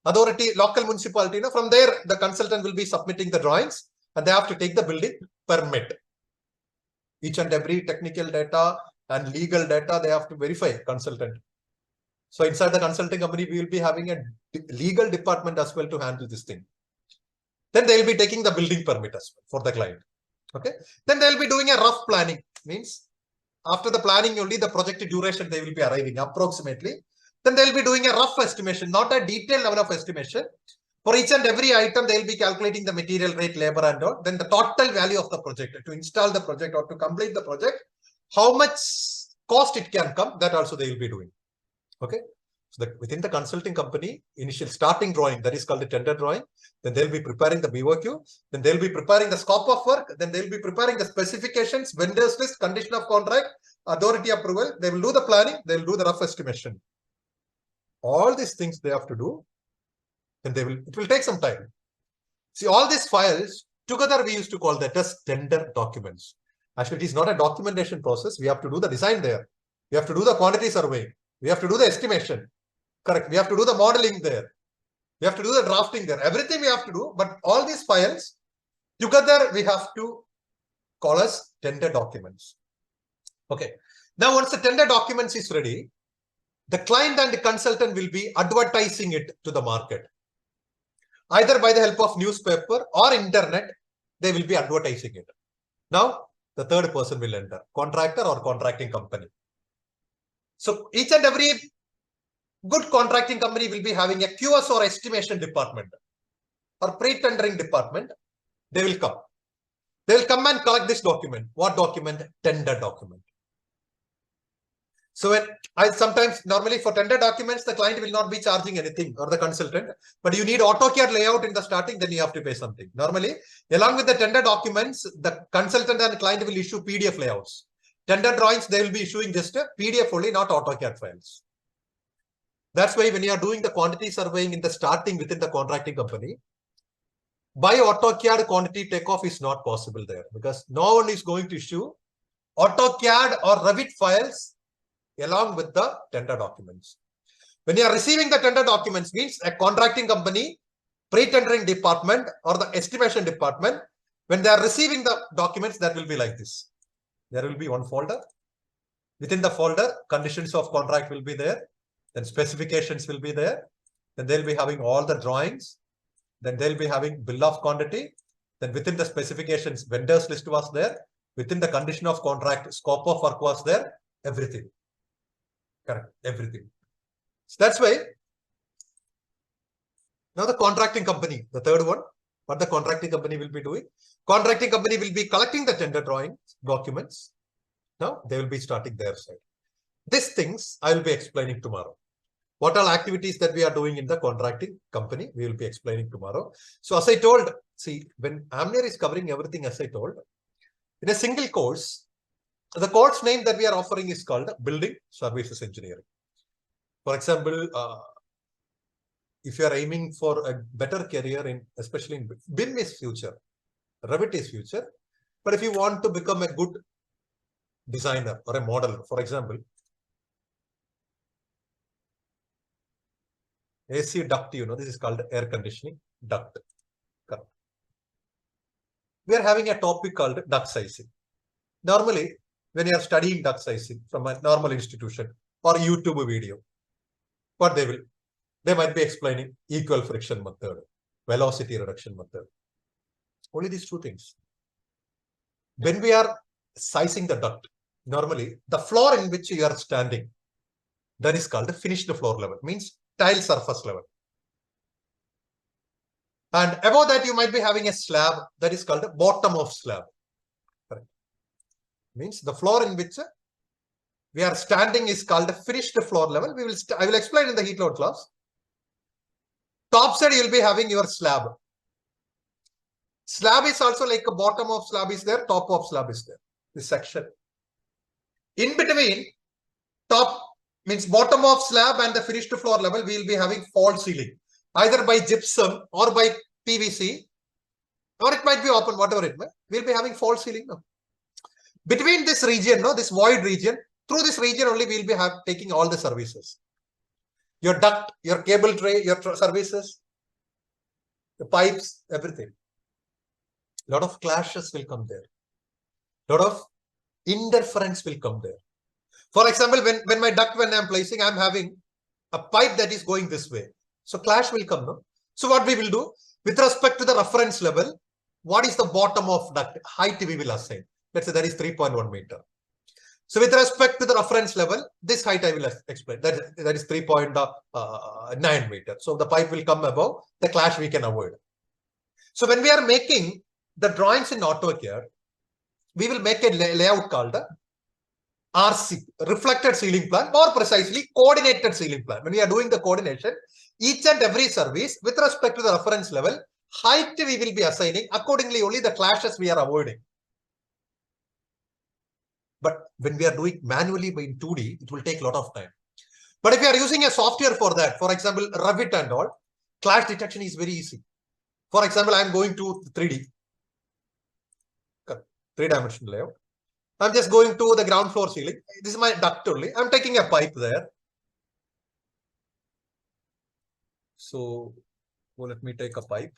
Authority, local municipality, no? From there, the consultant will be submitting the drawings and they have to take the building permit. Each and every technical data and legal data, they have to verify consultant. So inside the consulting company, we will be having a legal department as well to handle this thing. Then they will be taking the building permit as well for the client. Okay. Then they will be doing a rough planning. Means after the planning only the project duration they will be arriving approximately. Then they will be doing a rough estimation, not a detailed level of estimation. For each and every item, they will be calculating the material rate, labor and all. Then the total value of the project to install the project or to complete the project, how much cost it can come, that also they will be doing. Okay. So within the consulting company, initial starting drawing, that is called the tender drawing. Then they'll be preparing the BOQ. Then they'll be preparing the scope of work. Then they'll be preparing the specifications, vendors list, condition of contract, authority approval. They will do the planning. They'll do the rough estimation. All these things they have to do. Then it will take some time. See, all these files together we used to call that as tender documents. Actually, it is not a documentation process. We have to do the design there. We have to do the quantity survey. We have to do the estimation. Correct. We have to do the modeling there. We have to do the drafting there. Everything we have to do. But all these files together we have to call as tender documents. Okay. Now once the tender documents is ready, the client and the consultant will be advertising it to the market. Either by the help of newspaper or internet, they will be advertising it. Now the third person will enter, contractor or contracting company. So each and every good contracting company will be having a QS or estimation department or pre-tendering department. They will come. They will come and collect this document. What document? Tender document. So sometimes normally for tender documents, the client will not be charging anything or the consultant, but you need AutoCAD layout in the starting, then you have to pay something. Normally, along with the tender documents, the consultant and client will issue PDF layouts. Tender drawings, they will be issuing just a PDF only, not AutoCAD files. That's why when you are doing the quantity surveying in the starting within the contracting company, by AutoCAD quantity takeoff is not possible there because no one is going to issue AutoCAD or Revit files along with the tender documents. When you are receiving the tender documents means a contracting company, pre-tendering department or the estimation department, when they are receiving the documents, that will be like this. There will be one folder. Within the folder, conditions of contract will be there. Then specifications will be there. Then they'll be having all the drawings. Then they'll be having bill of quantity. Then within the specifications, vendors list was there. Within the condition of contract, scope of work was there. everything. Correct, everything. So that's why now the contracting company, the third one, what the contracting company will be doing? Contracting company will be collecting the tender drawing documents. Now they will be starting their side. These things I will be explaining tomorrow. What all activities that we are doing in the contracting company, we will be explaining tomorrow. So as I told, see, when AMNEAR is covering everything as I told, in a single course, the course name that we are offering is called Building Services Engineering. For example, if you are aiming for a better career in, especially in BIM is future, Revit is future. But if you want to become a good designer or a modeler, for example, AC duct, you know, this is called air conditioning duct. Correct. We are having a topic called duct sizing. Normally, when you are studying duct sizing from a normal institution or YouTube video, what they might be explaining equal friction method, velocity reduction method. Only these two things. When we are sizing the duct, normally the floor in which you are standing, that is called the finished floor level, means tile surface level. And above that, you might be having a slab that is called the bottom of slab. Correct. Means the floor in which we are standing is called the finished floor level. I will explain in the heat load class. Top side, you will be having your slab. Slab is also like a bottom of slab is there, top of slab is there. This section. In between, top means bottom of slab and the finished floor level, we will be having false ceiling, either by gypsum or by PVC, or it might be open, whatever it may. We'll be having false ceiling now. Between this region, no, this void region, through this region only we'll be taking all the services. Your duct, your cable tray, your services, the pipes, everything. A lot of clashes will come there. A lot of interference will come there. For example, when my duct, when I'm placing, I'm having a pipe that is going this way. So clash will come, no? So what we will do, with respect to the reference level, what is the bottom of duct height we will assign? Let's say that is 3.1 meter. So with respect to the reference level, this height I will explain. That is 3.9 meter. So the pipe will come above, the clash we can avoid. So when we are making the drawings in AutoCAD, we will make a layout called RC, reflected ceiling plan, more precisely coordinated ceiling plan. When we are doing the coordination, each and every service with respect to the reference level, height we will be assigning, accordingly only the clashes we are avoiding. But when we are doing manually in 2D, it will take a lot of time. But if you are using a software for that, for example, Revit and all, clash detection is very easy. For example, I am going to 3D, three-dimensional layout. I'm just going to the ground floor ceiling. This is my duct only. I'm taking a pipe there. So let me take a pipe.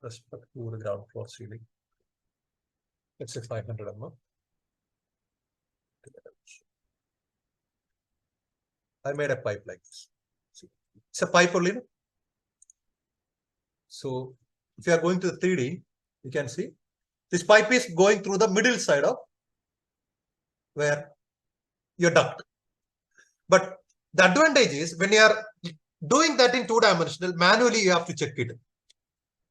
Respect to the ground floor ceiling. Let's say 500 mm. I made a pipe like this. See, it's a pipe only. No? So if you are going to the 3D, you can see this pipe is going through the middle side of where your duct. But the advantage is when you are doing that in 2-dimensional, manually you have to check it.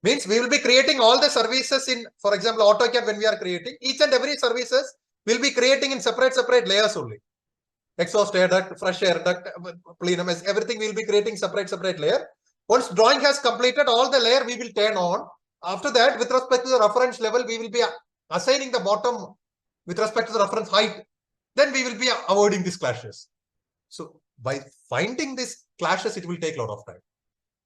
Means we will be creating all the services in, for example, AutoCAD. When we are creating each and every services, we'll be creating in separate layers only. Exhaust air duct, fresh air duct, plenum, everything we'll be creating separate layer. Once drawing has completed, all the layer we will turn on. After that, with respect to the reference level, we will be assigning the bottom with respect to the reference height. Then we will be avoiding these clashes. So by finding these clashes, it will take a lot of time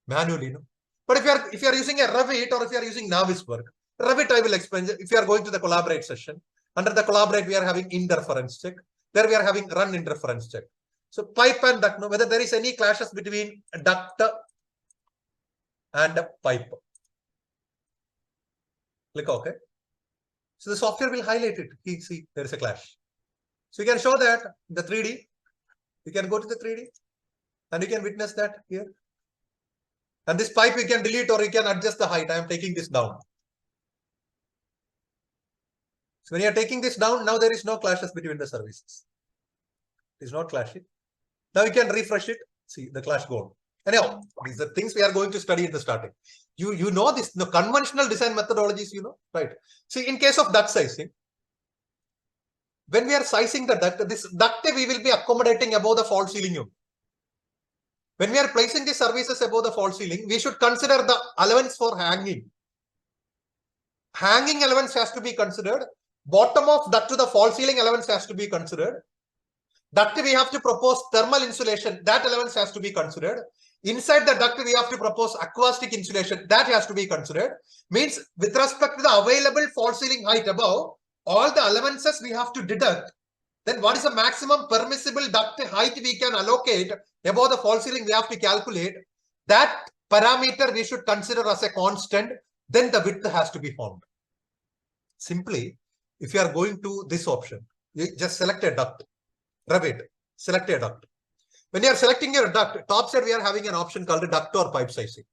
manually. No? But if you are using a Revit or if you are using Navisworks, Revit I will explain. If you are going to the collaborate session, under the collaborate we are having interference check. There we are having run interference check. So pipe and duct, no, whether there is any clashes between a duct and a pipe. Click OK. So the software will highlight it. See, there is a clash. So you can show that in the 3D. You can go to the 3D and you can witness that here. And this pipe you can delete or you can adjust the height. I am taking this down. So when you are taking this down, now there is no clashes between the services. It is not clashing. Now you can refresh it. See the clash gone. Anyhow, these are things we are going to study in the starting. You know this, the conventional design methodologies, you know, right? See, in case of duct sizing, when we are sizing the duct, this duct we will be accommodating above the false ceiling unit. When we are placing the services above the false ceiling, we should consider the allowance for hanging. Hanging allowance has to be considered. Bottom of duct to the false ceiling allowance has to be considered. Duct we have to propose thermal insulation, that allowance has to be considered. Inside the duct we have to propose acoustic insulation, that has to be considered. Means with respect to the available false ceiling height above, all the allowances we have to deduct. Then what is the maximum permissible duct height we can allocate above the false ceiling, we have to calculate. That parameter we should consider as a constant, then the width has to be found. Simply, if you are going to this option, you just select a duct. Revit, select a duct. When you are selecting your duct, top side we are having an option called a duct or pipe sizing.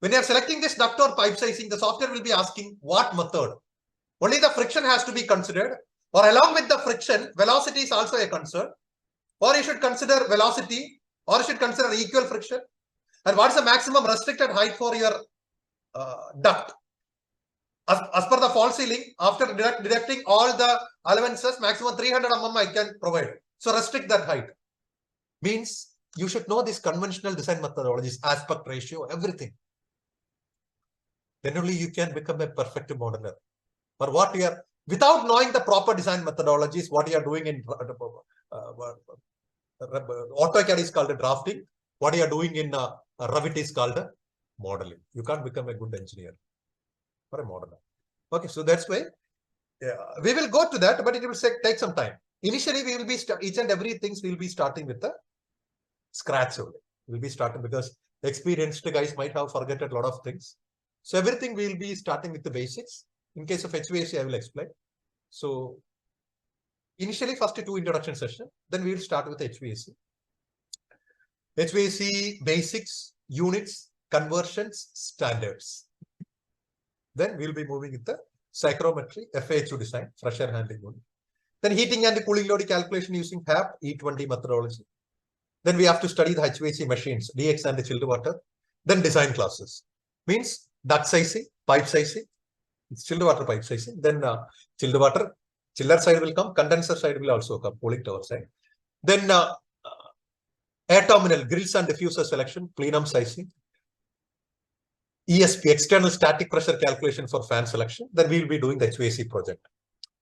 When you are selecting this duct or pipe sizing, the software will be asking what method. Only the friction has to be considered, or along with the friction, velocity is also a concern. Or you should consider velocity, or you should consider equal friction. And what is the maximum restricted height for your duct? As per the false ceiling, after deducting all the allowances, maximum 300 mm I can provide. So restrict that height. Means you should know this conventional design methodologies, aspect ratio, everything. Then only you can become a perfect modeler. Or what you are, without knowing the proper design methodologies, what you are doing in AutoCAD is called a drafting. What you are doing in Revit is called a modeling. You can't become a good engineer or a modeler. Okay, so that's why we will go to that, but it will take some time. Initially, we will be each and every things we will be starting with the scratch only. We'll be starting because experienced guys might have forgotten a lot of things. So everything we will be starting with the basics. In case of HVAC, I will explain. So initially, first 2 introduction session, then we will start with HVAC. HVAC basics, units, conversions, standards. Then we'll be moving with the psychrometry, FAHU design, fresh air handling unit. Then heating and cooling load calculation using HAP, E20 methodology. Then we have to study the HVAC machines, DX and the chilled water. Then design classes. Means duct sizing, pipe sizing, chilled water pipe sizing. Then chilled water, chiller side will come, condenser side will also come, cooling tower side. Then air terminal, grills and diffuser selection, plenum sizing. ESP, external static pressure calculation for fan selection. Then we will be doing the HVAC project.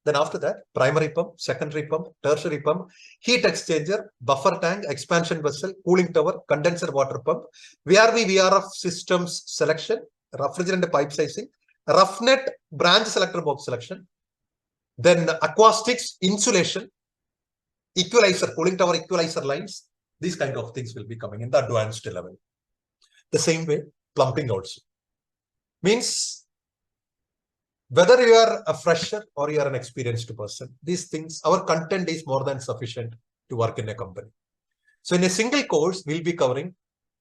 Then after that, primary pump, secondary pump, tertiary pump, heat exchanger, buffer tank, expansion vessel, cooling tower, condenser water pump, VRV, VRF systems selection, refrigerant pipe sizing, roughnet branch selector box selection, then acoustics, insulation, equalizer, cooling tower equalizer lines. These kind of things will be coming in the advanced level. The same way, plumbing also. Means whether you are a fresher or you are an experienced person, these things, our content is more than sufficient to work in a company. So in a single course, we'll be covering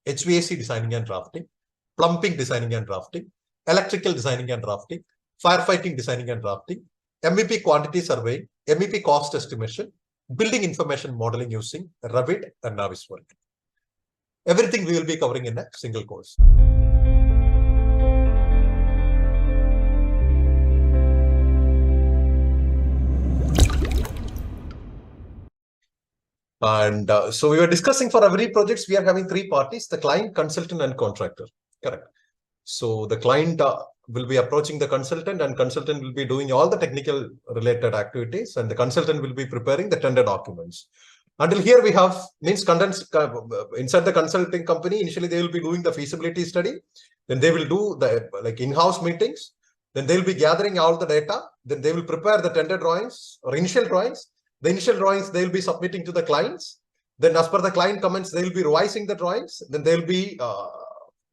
HVAC designing and drafting, plumbing designing and drafting, electrical designing and drafting, firefighting designing and drafting, MEP quantity surveying, MEP cost estimation, building information modeling using Revit and Navisworks. Everything we will be covering in a single course. And so we were discussing for every projects, we are having 3 parties, the client, consultant, and contractor. Correct. So the client will be approaching the consultant, and consultant will be doing all the technical related activities, and the consultant will be preparing the tender documents. Until here we have means inside the consulting company, initially they will be doing the feasibility study, then they will do the in-house meetings, then they will be gathering all the data, then they will prepare the tender drawings or initial drawings. The initial drawings they will be submitting to the clients. Then as per the client comments, they will be revising the drawings. Then they will be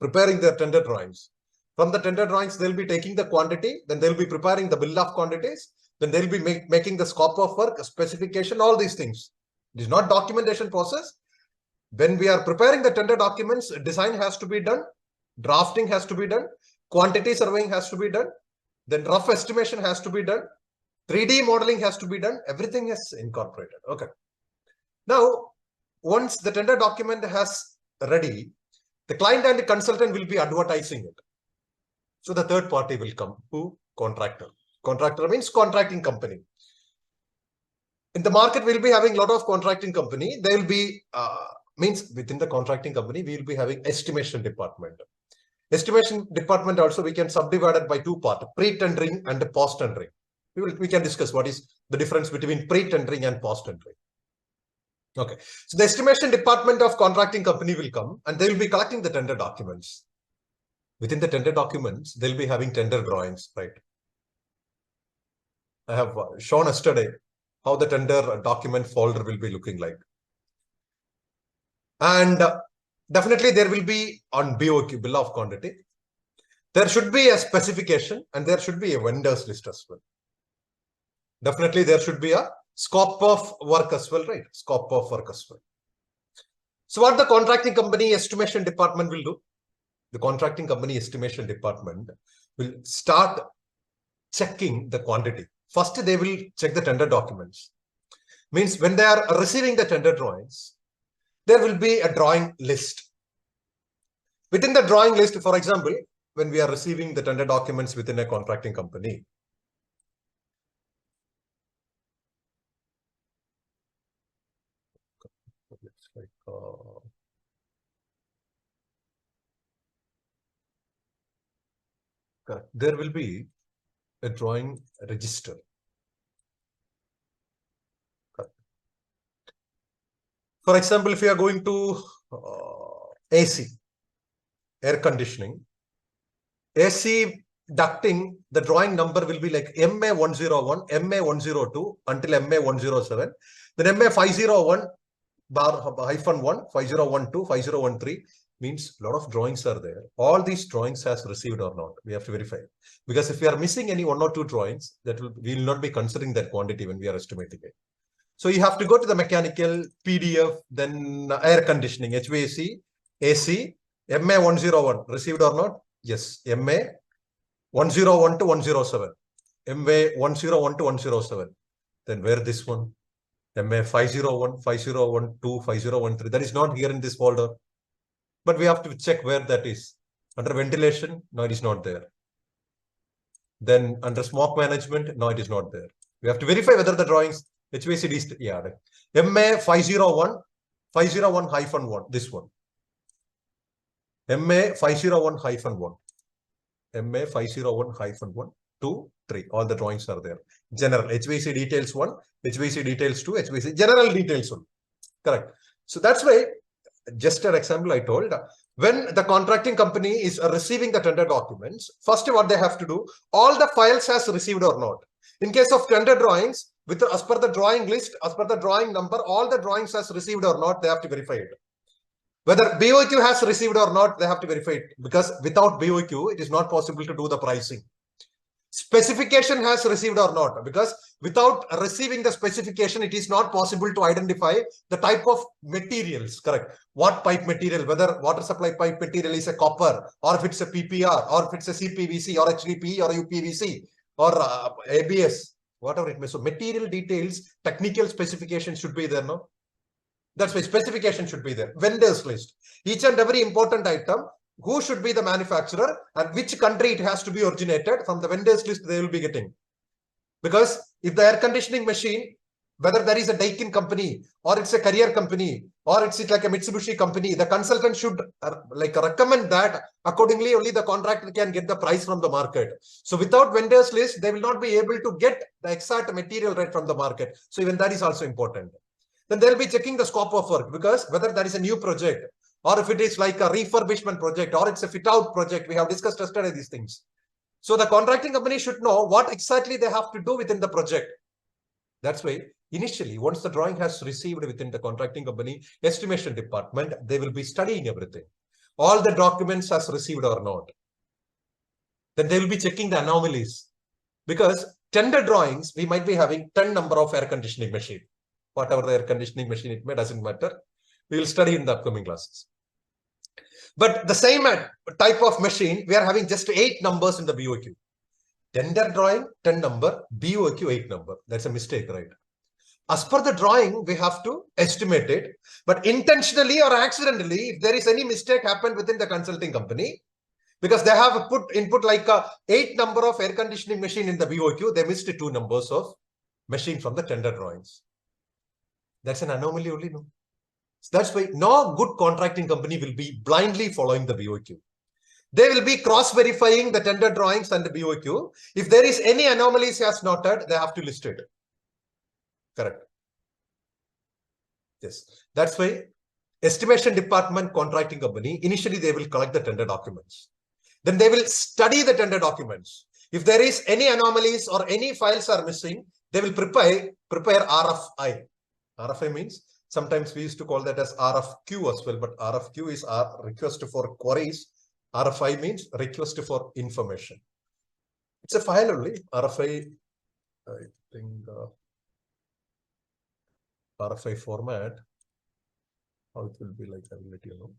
preparing the tender drawings. From the tender drawings, they will be taking the quantity. Then they will be preparing the bill of quantities. Then they will be making the scope of work, specification, all these things. It is not documentation process. When we are preparing the tender documents, design has to be done. Drafting has to be done. Quantity surveying has to be done. Then rough estimation has to be done. 3D modeling has to be done. Everything is incorporated. Okay. Now, once the tender document has ready, the client and the consultant will be advertising it. So the third party will come. Who? Contractor. Contractor means contracting company. In the market, we'll be having a lot of contracting company. They will be, means within the contracting company, we will be having estimation department. Estimation department also we can subdivide it by two parts, pre-tendering and post-tendering. We can discuss what is the difference between pre-tendering and post-tendering. Okay, so the estimation department of contracting company will come and they will be collecting the tender documents. Within the tender documents, they'll be having tender drawings, right? I have shown yesterday how the tender document folder will be looking like. And definitely there will be on BOQ, bill of quantity. There should be a specification and there should be a vendors list as well. Definitely there should be a scope of work as well, right? Scope of work as well. So what the contracting company estimation department will do? The contracting company estimation department will start checking the quantity. First, they will check the tender documents. Means when they are receiving the tender drawings, there will be a drawing list. Within the drawing list, for example, when we are receiving the tender documents within a contracting company, there will be a drawing register. For example, if you are going to AC, air conditioning, AC ducting, the drawing number will be like MA101, MA102 until MA107. Then MA501 bar-1, 5012, 5013 means a lot of drawings are there. All these drawings has received or not. We have to verify. Because if we are missing any one or two drawings, we will not be considering that quantity when we are estimating it. So you have to go to the mechanical, PDF, then air conditioning, HVAC, AC, MA101, received or not? Yes, MA101 to 107, MA101 to 107. Then where this one? MA501, 5012, 5013. That is not here in this folder. But we have to check where that is. Under ventilation, no, it is not there. Then under smoke management, no, it is not there. We have to verify whether the drawings, HVAC is, yeah, MA501, 501-1, this one. MA501-1, MA501-1, 2, 3. All the drawings are there. General, HVAC details 1, HVAC details 2, HVAC general details 1. Correct. So that's why, just an example I told, when the contracting company is receiving the tender documents, first what they have to do, all the files has received or not. In case of tender drawings, as per the drawing list, as per the drawing number, all the drawings has received or not, they have to verify it. Whether BOQ has received or not, they have to verify it. Because without BOQ, it is not possible to do the pricing. Specification has received or not, because without receiving the specification, it is not possible to identify the type of materials, correct? What pipe material, whether water supply pipe material is a copper, or if it's a PPR, or if it's a CPVC, or HDPE, or UPVC, or ABS, whatever it may. So material details, technical specifications should be there, no? That's why specification should be there. Vendors list. Each and every important item, who should be the manufacturer and which country it has to be originated, from the vendors list they will be getting. Because if the air conditioning machine, whether there is a Daikin company or it's a Carrier company or it's like a Mitsubishi company, the consultant should recommend that. Accordingly, only the contractor can get the price from the market. So without vendors list, they will not be able to get the exact material right from the market. So even that is also important. Then they'll be checking the scope of work, because whether that is a new project, or if it is like a refurbishment project, or it's a fit out project, we have discussed yesterday these things. So the contracting company should know what exactly they have to do within the project. That's why initially, once the drawing has received within the contracting company estimation department, they will be studying everything. All the documents has received or not. Then they will be checking the anomalies. Because tender drawings, we might be having 10 number of air conditioning machine. Whatever the air conditioning machine it may, doesn't matter. We will study in the upcoming classes. But the same type of machine, we are having just 8 numbers in the BOQ. Tender drawing, 10 number, BOQ, 8 number. That's a mistake, right? As per the drawing, we have to estimate it. But intentionally or accidentally, if there is any mistake happened within the consulting company, because they have put input like 8 number of air conditioning machine in the BOQ, they missed 2 numbers of machine from the tender drawings. That's an anomaly only, no? So that's why no good contracting company will be blindly following the BOQ. They will be cross-verifying the tender drawings and the BOQ. If there is any anomalies as noted, they have to list it. Correct. Yes. That's why estimation department, contracting company, initially they will collect the tender documents. Then they will study the tender documents. If there is any anomalies or any files are missing, they will prepare RFI. RFI means sometimes we used to call that as RFQ as well, but RFQ is our request for queries. RFI means request for information. It's a file only. RFI, I think RFI format, how it will be like, I will let you know.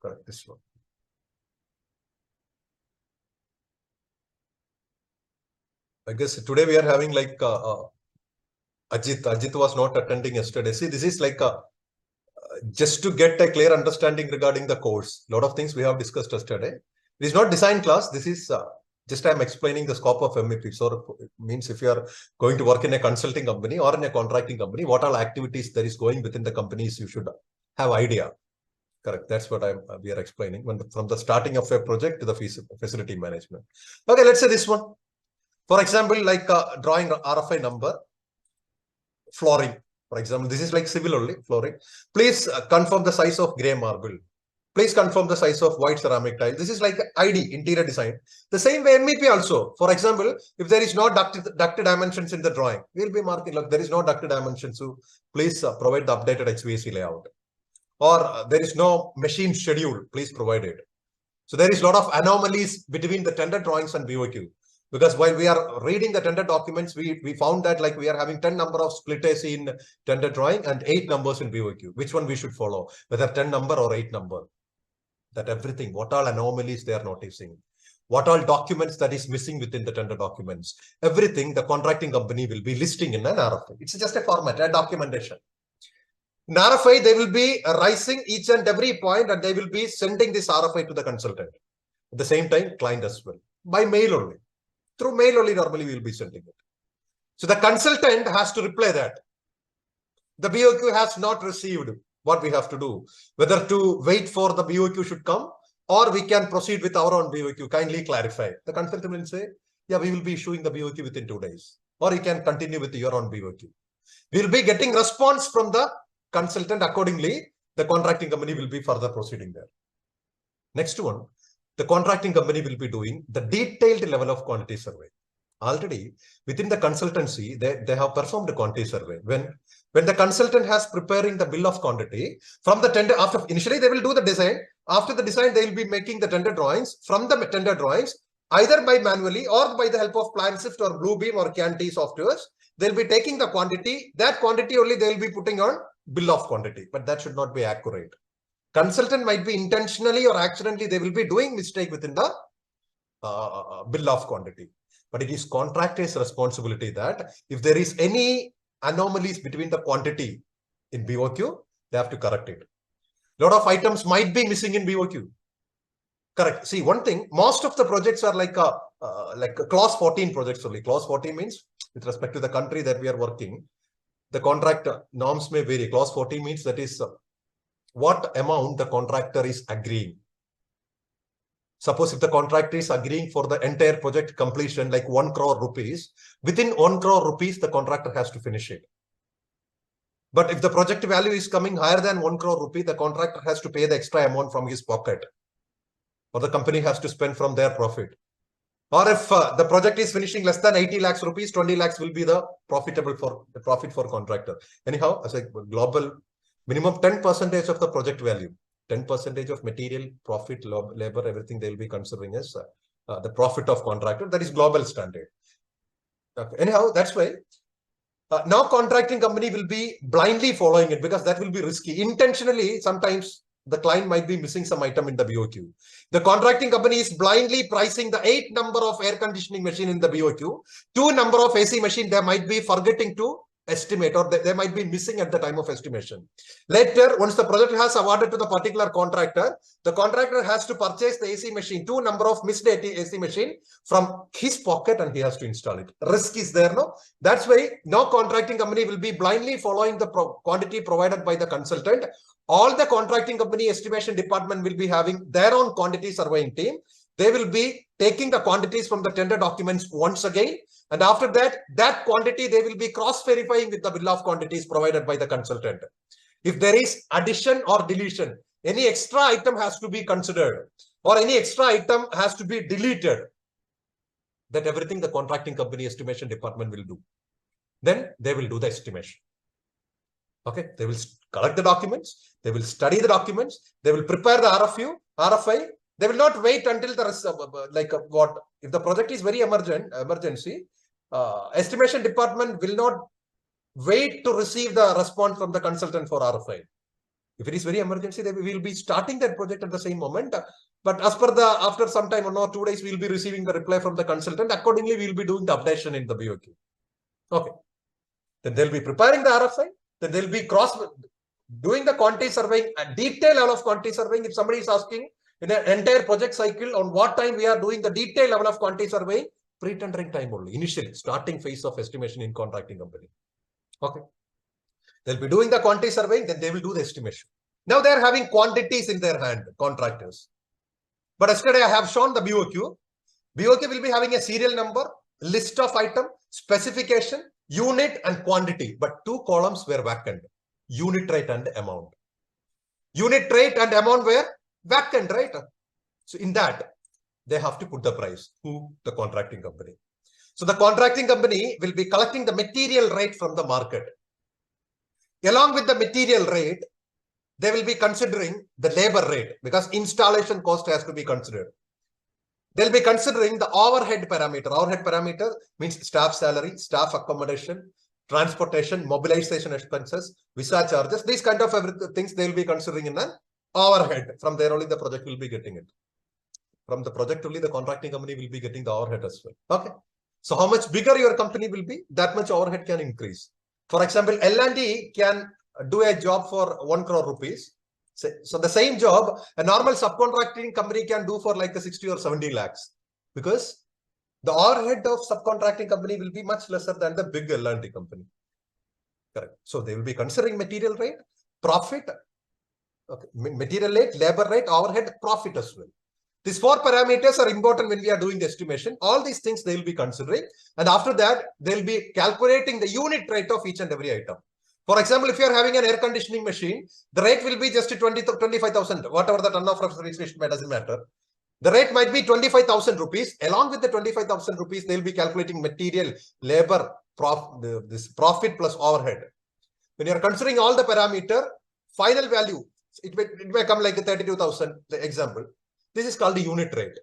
Correct, this one. I guess today we are having like Ajit was not attending yesterday. See, this is like just to get a clear understanding regarding the course. A lot of things we have discussed yesterday. It is not design class. This is just I'm explaining the scope of MEP. So it means if you are going to work in a consulting company or in a contracting company, what all activities there is going within the companies, you should have idea. Correct. That's what we are explaining from the starting of a project to the facility management. Okay, let's say this one. For example, like drawing RFI number, flooring. For example, this is like civil only, flooring. Please confirm the size of gray marble. Please confirm the size of white ceramic tile. This is like ID, interior design. The same way MEP also. For example, if there is no ducted dimensions in the drawing, we'll be marking, look, there is no ducted dimensions. So please provide the updated HVAC layout. Or there is no machine schedule, please provide it. So there is a lot of anomalies between the tender drawings and BOQ. Because while we are reading the tender documents, we found that like we are having 10 number of split AC in tender drawing and 8 numbers in BOQ. Which one we should follow? Whether 10 number or 8 number. That everything, what all anomalies they are noticing. What all documents that is missing within the tender documents. Everything the contracting company will be listing in an RFI. It's just a format, a documentation. In RFI, they will be raising each and every point and they will be sending this RFI to the consultant. At the same time, client as well. By mail only. Through mail only, normally we will be sending it. So the consultant has to reply that. The BOQ has not received. What we have to do? Whether to wait for the BOQ should come or we can proceed with our own BOQ. Kindly clarify. The consultant will say, yeah, we will be issuing the BOQ within 2 days. Or you can continue with your own BOQ. We will be getting response from the consultant. Accordingly, the contracting company will be further proceeding there. Next one, the contracting company will be doing the detailed level of quantity survey. Already within the consultancy, they have performed a quantity survey. When the consultant has preparing the bill of quantity from the tender, after initially they will do the design. After the design, they will be making the tender drawings. From the tender drawings, either by manually or by the help of PlanShift or Bluebeam or CAN-T softwares, they'll be taking the quantity. That quantity only they'll be putting on bill of quantity, but that should not be accurate. Consultant might be intentionally or accidentally, they will be doing mistake within the bill of quantity. But it is contractor's responsibility that if there is any anomalies between the quantity in BOQ, they have to correct it. A lot of items might be missing in BOQ. Correct. See, one thing, most of the projects are like clause 14 projects only. Clause 14 means with respect to the country that we are working, the contract norms may vary. Clause 14 means that is what amount the contractor is agreeing. Suppose if the contractor is agreeing for the entire project completion like 1 crore rupees, within 1 crore rupees, the contractor has to finish it. But if the project value is coming higher than 1 crore rupee, the contractor has to pay the extra amount from his pocket. Or the company has to spend from their profit. Or if the project is finishing less than 80 lakhs rupees, 20 lakhs will be the profit for contractor. Anyhow, as a global minimum 10% of the project value, 10% of material, profit, labor, everything they will be considering as the profit of contractor. That is global standard. Okay. Anyhow, that's why now contracting company will be blindly following it because that will be risky. Intentionally, sometimes the client might be missing some item in the BOQ. The contracting company is blindly pricing the 8 number of air conditioning machine in the BOQ, 2 number of AC machine they might be forgetting to estimate, or they might be missing at the time of estimation. Later, once the project has awarded to the particular contractor, the contractor has to purchase the AC machine, 2 number of missed AC machine from his pocket, and he has to install it. Risk is there, no? That's why no contracting company will be blindly following the quantity provided by the consultant. All the contracting company estimation department will be having their own quantity surveying team. They will be taking the quantities from the tender documents once again. And after that, that quantity, they will be cross-verifying with the bill of quantities provided by the consultant. If there is addition or deletion, any extra item has to be considered, or any extra item has to be deleted. That everything the contracting company estimation department will do. Then they will do the estimation. Okay, they will collect the documents, they will study the documents, they will prepare the RFI. They will not wait until the rest of, what if the project is very emergency. Estimation department will not wait to receive the response from the consultant for RFI. If it is very emergency, they will be starting that project at the same moment. But as per after some time, 1 or 2 days, we will be receiving the reply from the consultant. Accordingly, we will be doing the updation in the BOQ. Okay. Then they'll be preparing the RFI. Then they'll be doing the quantity surveying, a detailed level of quantity surveying. If somebody is asking in an entire project cycle on what time we are doing the detailed level of quantity surveying, pre-tendering time only, initially, starting phase of estimation in contracting company. Okay. They'll be doing the quantity surveying, then they will do the estimation. Now they are having quantities in their hand, contractors. But yesterday I have shown the BOQ. BOQ will be having a serial number, list of item, specification, unit and quantity. But 2 columns were vacant, unit rate and amount. Unit rate and amount were vacant, right? So in that, they have to put the price. Who? The contracting company. So the contracting company will be collecting the material rate from the market. Along with the material rate, they will be considering the labor rate, because installation cost has to be considered. They'll be considering the overhead parameter. Overhead parameter means staff salary, staff accommodation, transportation, mobilization expenses, visa charges. These kind of things they will be considering in an overhead. From there only the project will be getting it. From the project only the contracting company will be getting the overhead as well. Okay. So how much bigger your company will be, that much overhead can increase. For example, L&D can do a job for 1 crore rupees. So the same job, a normal subcontracting company can do for like 60 or 70 lakhs. Because the overhead of subcontracting company will be much lesser than the big L&D company. Correct. So they will be considering material rate, profit, okay, material rate, labor rate, overhead, profit as well. These 4 parameters are important when we are doing the estimation. All these things they will be considering. And after that, they'll be calculating the unit rate of each and every item. For example, if you are having an air conditioning machine, the rate will be just 25,000, whatever the ton of refrigeration doesn't matter. The rate might be 25,000 rupees. Along with the 25,000 rupees, they'll be calculating material, labor, this profit plus overhead. When you are considering all the parameter, final value, it may come like 32,000, the example. This is called the unit rate.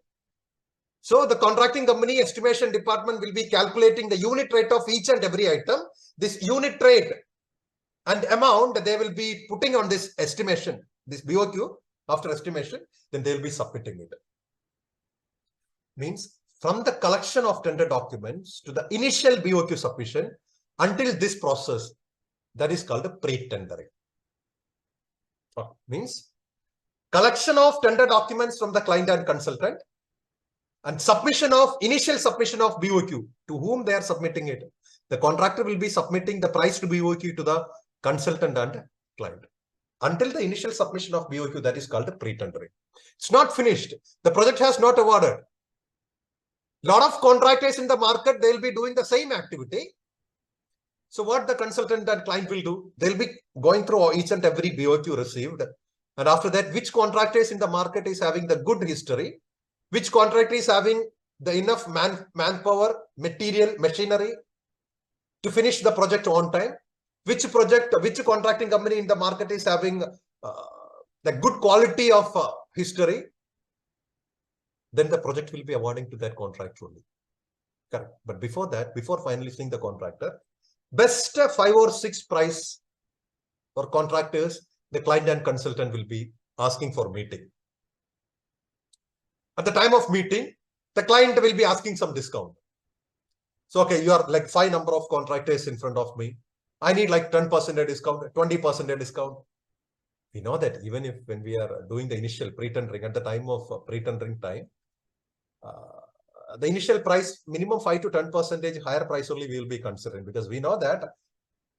So the contracting company estimation department will be calculating the unit rate of each and every item. This unit rate and amount they will be putting on this estimation, this BOQ after estimation, then they will be submitting it. Means from the collection of tender documents to the initial BOQ submission until this process, that is called a pre-tendering. Means collection of tender documents from the client and consultant and initial submission of BOQ to whom they are submitting it. The contractor will be submitting the price to BOQ to the consultant and client. Until the initial submission of BOQ, that is called the pre-tendering. It's not finished. The project has not awarded. Lot of contractors in the market, they'll be doing the same activity. So what the consultant and client will do, they'll be going through each and every BOQ received. And after that, which contractors in the market is having the good history, which contractor is having the enough manpower, material, machinery to finish the project on time, which contracting company in the market is having the good quality of history, then the project will be awarding to that contract only. Correct. But before that, before finalizing the contractor, best 5 or 6 price for contractors, the client and consultant will be asking for meeting. At the time of meeting, the client will be asking some discount. So, okay, you are like 5 number of contractors in front of me. I need like 10% discount, 20% discount. We know that even if when we are doing the initial pre-tendering, at the time of pre-tendering time, the initial price, minimum 5 to 10% higher price only we will be considering, because we know that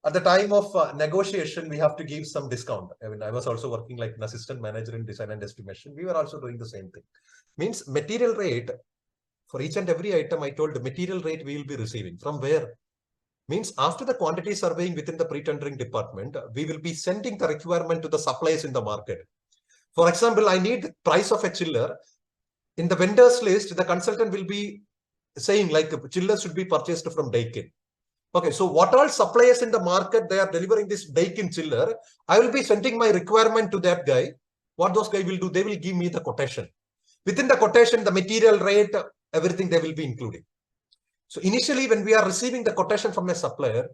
at the time of negotiation, we have to give some discount. I mean, I was also working like an assistant manager in design and estimation. We were also doing the same thing. Means material rate for each and every item, I told the material rate we will be receiving from where? Means after the quantity surveying within the pre-tendering department, we will be sending the requirement to the suppliers in the market. For example, I need the price of a chiller. In the vendors list, the consultant will be saying like chiller should be purchased from Daikin. Okay, so what all suppliers in the market, they are delivering this Daikin chiller, I will be sending my requirement to that guy. What those guys will do, they will give me the quotation. Within the quotation, the material rate, everything they will be including. So initially, when we are receiving the quotation from a supplier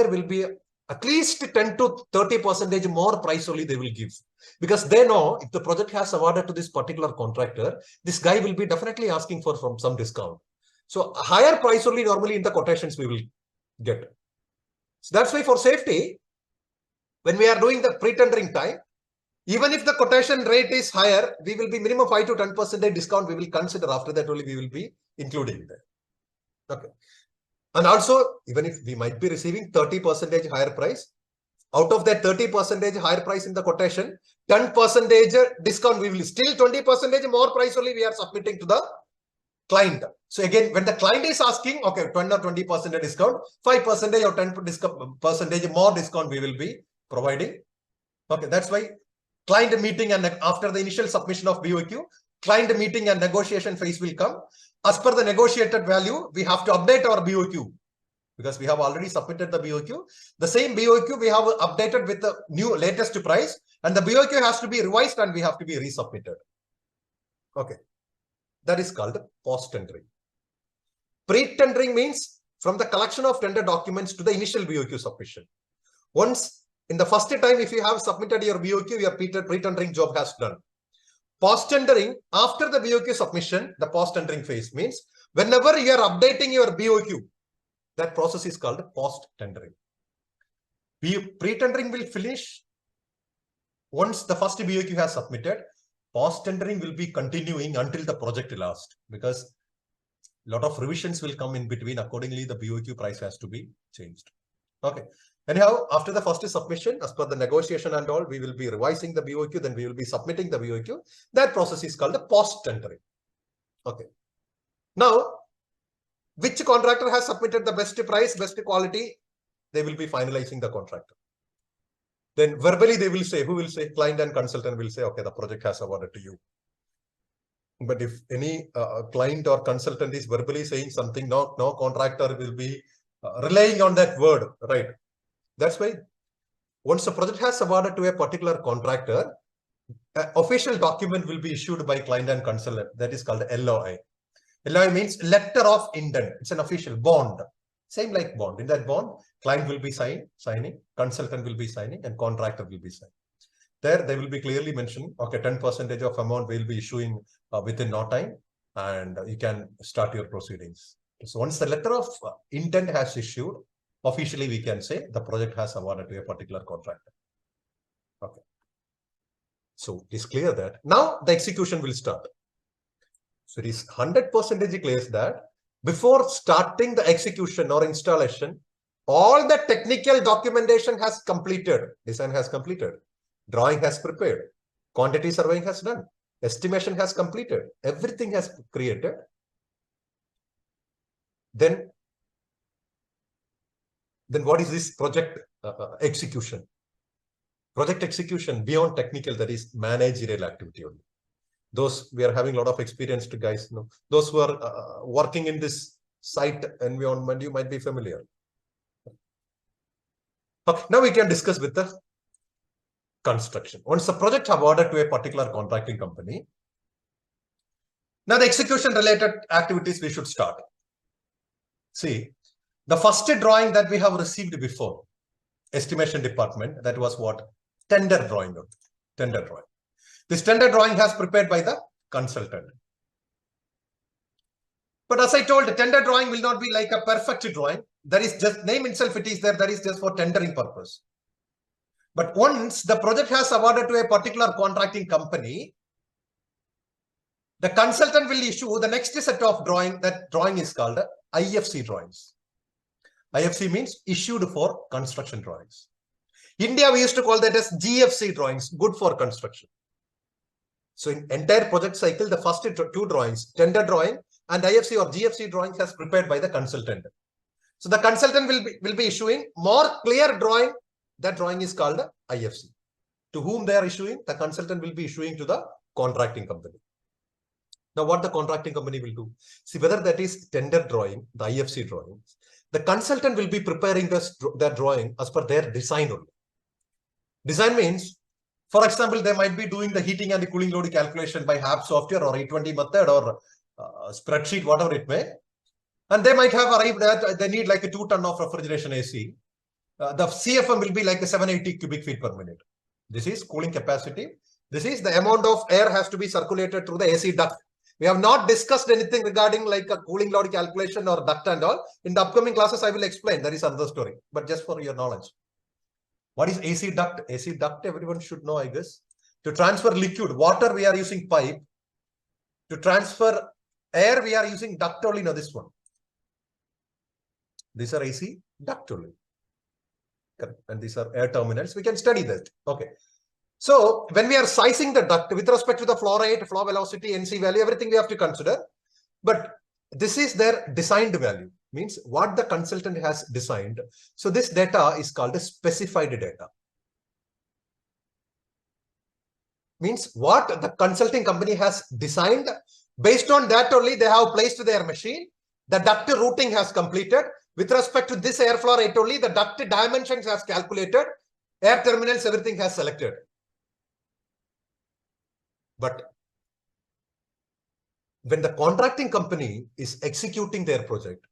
will be at least 10 to 30% more price only they will give. Because they know if the project has awarded to this particular contractor, this guy will be definitely asking for from some discount. So a higher price only normally in the quotations we will get. So that's why for safety, when we are doing the pre-tendering time, even if the quotation rate is higher, we will be minimum 5 to 10% discount we will consider. After that only we will be including that. Okay. And also, even if we might be receiving 30% higher price, out of that 30% higher price in the quotation, 10% discount we will still 20% more price only we are submitting to the client. So again, when the client is asking, okay, 20 or 20% discount, 5% or 10% more discount we will be providing. Okay, that's why client meeting, and after the initial submission of BOQ, client meeting and negotiation phase will come. As per the negotiated value, we have to update our BOQ because we have already submitted the BOQ. The same BOQ we have updated with the new latest price, and the BOQ has to be revised and we have to be resubmitted. Okay. That is called post-tendering. Pre-tendering means from the collection of tender documents to the initial BOQ submission. Once in the first time, if you have submitted your BOQ, your pre-tendering job has done. Post-tendering, after the BOQ submission, the post-tendering phase means whenever you are updating your BOQ, that process is called post-tendering. Pre-tendering will finish once the first BOQ has submitted. Post-tendering will be continuing until the project lasts, because a lot of revisions will come in between. Accordingly, the BOQ price has to be changed. Okay. Anyhow, after the first submission, as per the negotiation and all, we will be revising the BOQ, then we will be submitting the BOQ. That process is called the post-tendering. Okay. Now, which contractor has submitted the best price, best quality, they will be finalizing the contract. Then verbally they will say, who will say? Client and consultant will say, okay, the project has awarded to you. But if any client or consultant is verbally saying something, no contractor will be relying on that word, right? That's why once the project has awarded to a particular contractor, an official document will be issued by client and consultant. That is called LOI. LOI means letter of intent. It's an official bond. Same like bond. In that bond, client will be signing, consultant will be signing, and contractor will be signing. There, they will be clearly mentioning, okay, 10% of amount will be issuing within no time, and you can start your proceedings. So once the letter of intent has issued, officially we can say the project has awarded to a particular contractor. Okay. So it is clear that now the execution will start. So it is 100% clear that before starting the execution or installation, all the technical documentation has completed, design has completed, drawing has prepared, quantity surveying has done, estimation has completed, everything has created. Then what is this project execution? Project execution beyond technical, that is managerial activity only. Those we are having a lot of experience to guys, you know, those who are working in this site environment, you might be familiar. Okay, now we can discuss with the construction. Once the project awarded to a particular contracting company, now the execution related activities we should start. See, the first drawing that we have received before, estimation department, that was what? Tender drawing. Tender drawing. This tender drawing has prepared by the consultant. But as I told, the tender drawing will not be like a perfect drawing. That is just name itself, it is there. That is just for tendering purpose. But once the project has awarded to a particular contracting company, the consultant will issue the next set of drawing. That drawing is called IFC drawings. IFC means issued for construction drawings. India, we used to call that as GFC drawings, good for construction. So in entire project cycle, the first two drawings, tender drawing and IFC or GFC drawings, has prepared by the consultant. So the consultant will be issuing more clear drawing. That drawing is called IFC. To whom they are issuing? The consultant will be issuing to the contracting company. Now, what the contracting company will do? See, whether that is tender drawing, the IFC drawing, the consultant will be preparing the drawing as per their design only. Design means, for example, they might be doing the heating and the cooling load calculation by HAB software or 820 method or spreadsheet, whatever it may. And they might have arrived at, they need like a 2 ton of refrigeration AC. The CFM will be like a 780 cubic feet per minute. This is cooling capacity. This is the amount of air has to be circulated through the AC duct. We have not discussed anything regarding like a cooling load calculation or duct and all. In the upcoming classes, I will explain. That is another story. But just for your knowledge. What is AC duct? AC duct, everyone should know, I guess. To transfer liquid, water, we are using pipe. To transfer air, we are using duct only. Now this one. These are AC duct only. Correct. And these are air terminals. We can study that. Okay. So when we are sizing the duct with respect to the flow rate, flow velocity, NC value, everything we have to consider. But this is their designed value, means what the consultant has designed. So this data is called a specified data. Means what the consulting company has designed. Based on that only they have placed their machine. The duct routing has completed. With respect to this airflow rate only, the duct dimensions has calculated. Air terminals, everything has selected. But when the contracting company is executing their project,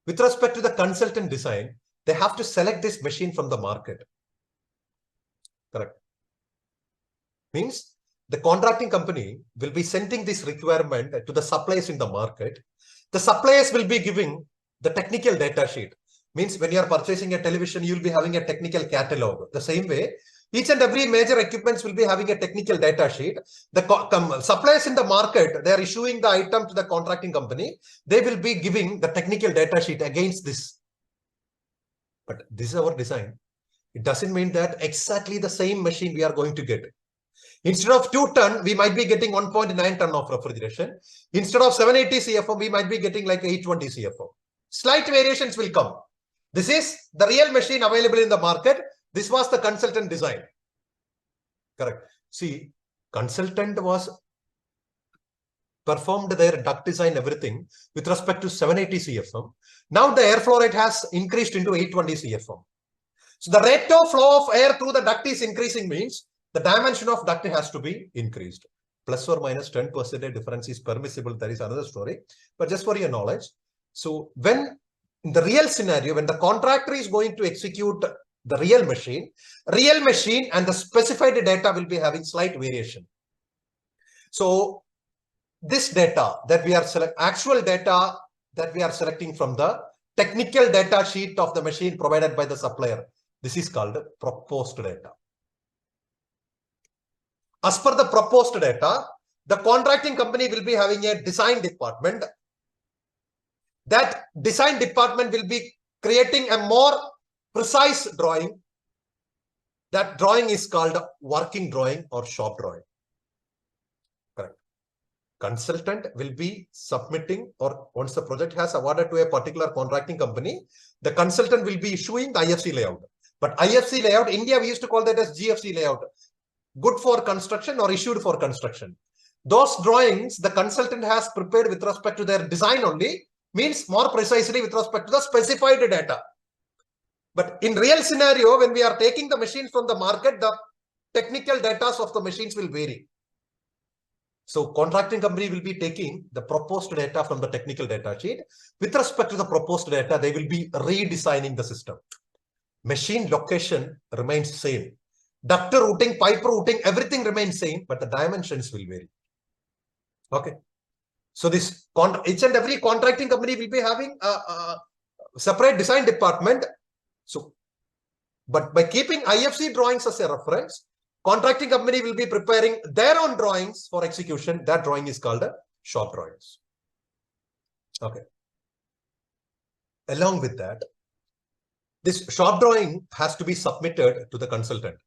with respect to the consultant design, they have to select this machine from the market. Correct. Means the contracting company will be sending this requirement to the suppliers in the market. The suppliers will be giving the technical data sheet. Means when you are purchasing a television, you will be having a technical catalog. The same way, each and every major equipments will be having a technical data sheet. The suppliers in the market, they are issuing the item to the contracting company. They will be giving the technical data sheet against this. But this is our design. It doesn't mean that exactly the same machine we are going to get. Instead of 2 ton, we might be getting 1.9 ton of refrigeration. Instead of 780 CFM, we might be getting like 820 CFM. Slight variations will come. This is the real machine available in the market. This was the consultant design. Correct. See, consultant was performed their duct design, everything with respect to 780 CFM. Now the airflow rate has increased into 820 CFM. So the rate of flow of air through the duct is increasing, means the dimension of duct has to be increased. Plus or minus 10% difference is permissible. That is another story. But just for your knowledge. So when in the real scenario, when the contractor is going to execute the real machine and the specified data will be having slight variation. So this data that we are actual data that we are selecting from the technical data sheet of the machine provided by the supplier. This is called proposed data. As per the proposed data, the contracting company will be having a design department. That design department will be creating a more precise drawing. That drawing is called working drawing or shop drawing. Correct. Consultant will be submitting, or once the project has awarded to a particular contracting company, the consultant will be issuing the IFC layout. But IFC layout, India, we used to call that as GFC layout. Good for construction or issued for construction. Those drawings the consultant has prepared with respect to their design only, means more precisely with respect to the specified data. But in real scenario, when we are taking the machines from the market, the technical data of the machines will vary. So contracting company will be taking the proposed data from the technical data sheet. With respect to the proposed data, they will be redesigning the system. Machine location remains same. Duct routing, pipe routing, everything remains same, but the dimensions will vary. Okay. So this each and every contracting company will be having a separate design department. So, but by keeping IFC drawings as a reference, contracting company will be preparing their own drawings for execution. That drawing is called a shop drawings. Okay. Along with that, this shop drawing has to be submitted to the consultant.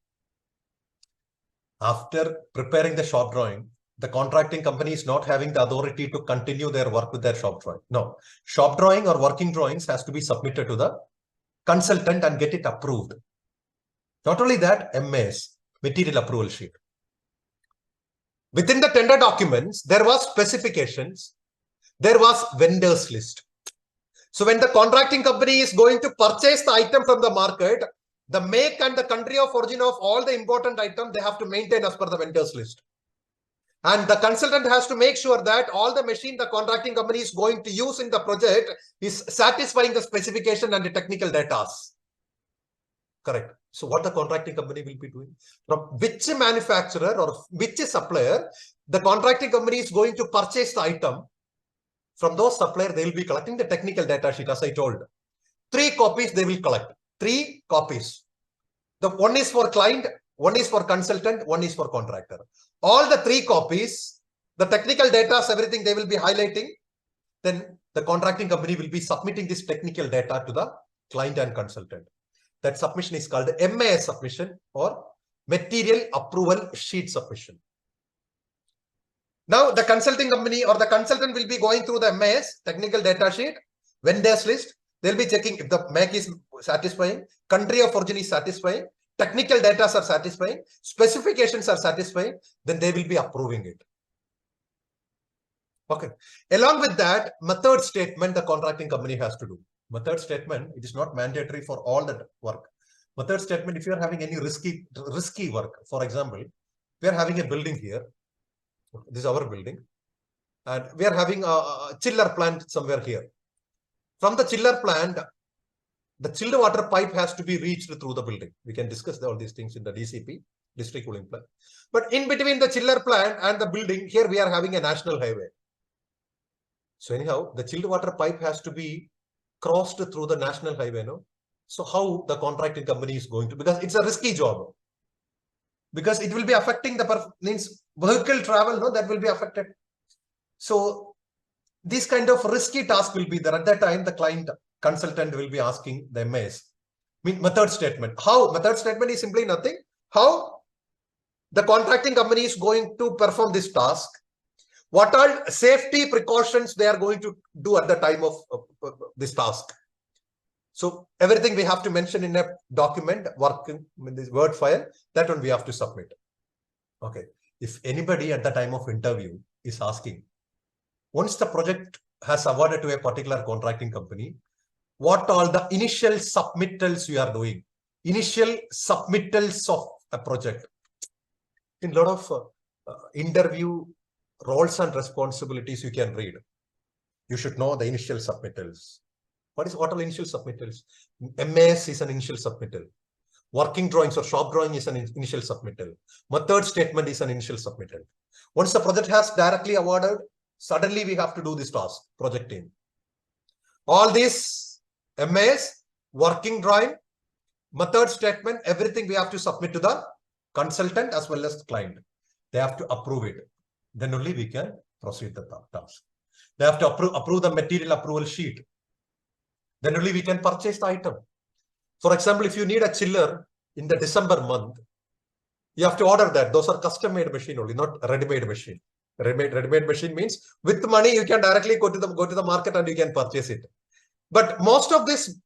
After preparing the shop drawing, the contracting company is not having the authority to continue their work with their shop drawing. No, shop drawing or working drawings has to be submitted to the consultant and get it approved. Not only that, MAS, material approval sheet. Within the tender documents, there was specifications, there was vendors list. So when the contracting company is going to purchase the item from the market, the make and the country of origin of all the important items, they have to maintain as per the vendors list. And the consultant has to make sure that all the machine the contracting company is going to use in the project is satisfying the specification and the technical data. Correct. So what the contracting company will be doing? From which manufacturer or which supplier the contracting company is going to purchase the item, from those supplier, they will be collecting the technical data sheet, as I told. 3 copies they will collect. 3 copies. The one is for client, one is for consultant, one is for contractor. All the 3 copies, the technical data, everything they will be highlighting. Then the contracting company will be submitting this technical data to the client and consultant. That submission is called MAS submission or material approval sheet submission. Now the consulting company or the consultant will be going through the MAS technical data sheet, vendors list. They'll be checking if the make is satisfying, country of origin is satisfying, technical data are satisfying, specifications are satisfying, then they will be approving it. Okay. Along with that, method statement the contracting company has to do. Method statement, it is not mandatory for all the work. Method statement, if you are having any risky work, for example, we are having a building here. This is our building. And we are having a chiller plant somewhere here. From the chiller plant, the chilled water pipe has to be reached through the building. We can discuss all these things in the DCP, district cooling plant. But in between the chiller plant and the building, here we are having a national highway. So anyhow, the chilled water pipe has to be crossed through the national highway. No? So how the contracting company is going to, because it's a risky job. Because it will be affecting the means vehicle travel, no, that will be affected. So this kind of risky task will be there. At that time, the client consultant will be asking the MAS. Method statement. How? Method statement is simply nothing. How the contracting company is going to perform this task. What are safety precautions they are going to do at the time of this task. So everything we have to mention in a document, working in this Word file, that one we have to submit. Okay. If anybody at the time of interview is asking, once the project has awarded to a particular contracting company, what all the initial submittals you are doing? Initial submittals of a project. In a lot of interview roles and responsibilities you can read. You should know the initial submittals. What are initial submittals? MAS is an initial submittal. Working drawings or shop drawing is an initial submittal. Method statement is an initial submittal. Once the project has directly awarded, suddenly we have to do this task, project team. All these MAS, working drawing, method statement, everything we have to submit to the consultant as well as the client. They have to approve it. Then only we can proceed the task. They have to approve the material approval sheet. Then only we can purchase the item. For example, if you need a chiller in the December month, you have to order that. Those are custom-made machine only, not ready-made machine. Ready-made machine means with money you can directly go to the market and you can purchase it. But most of these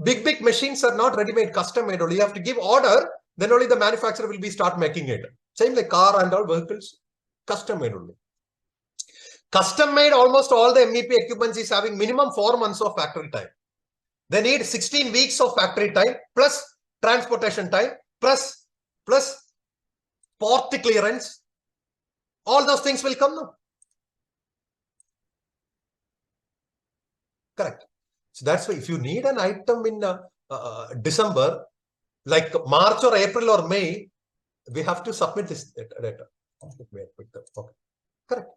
big machines are not ready-made, custom-made only. You have to give order, then only the manufacturer will be start making it. Same like car and all vehicles, custom-made only. Custom-made, almost all the MEP equipments is having minimum 4 months of factory time. They need 16 weeks of factory time plus transportation time plus port clearance. All those things will come now. Correct. So that's why if you need an item in December, like March or April or May, we have to submit this data. Okay. Correct.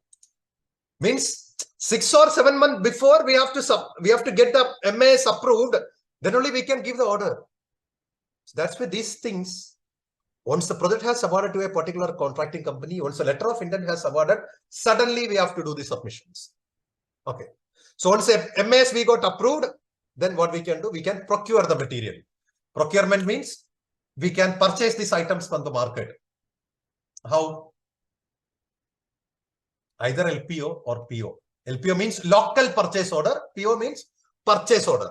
Means 6 or 7 months before we have to get the MAS approved, then only we can give the order. So that's why these things, once the project has awarded to a particular contracting company, once the letter of intent has awarded, suddenly we have to do the submissions. Okay. So once a MAS we got approved, then what we can do, we can procure the material. Procurement means we can purchase these items from the market. How? Either LPO or PO. LPO means local purchase order. PO means purchase order.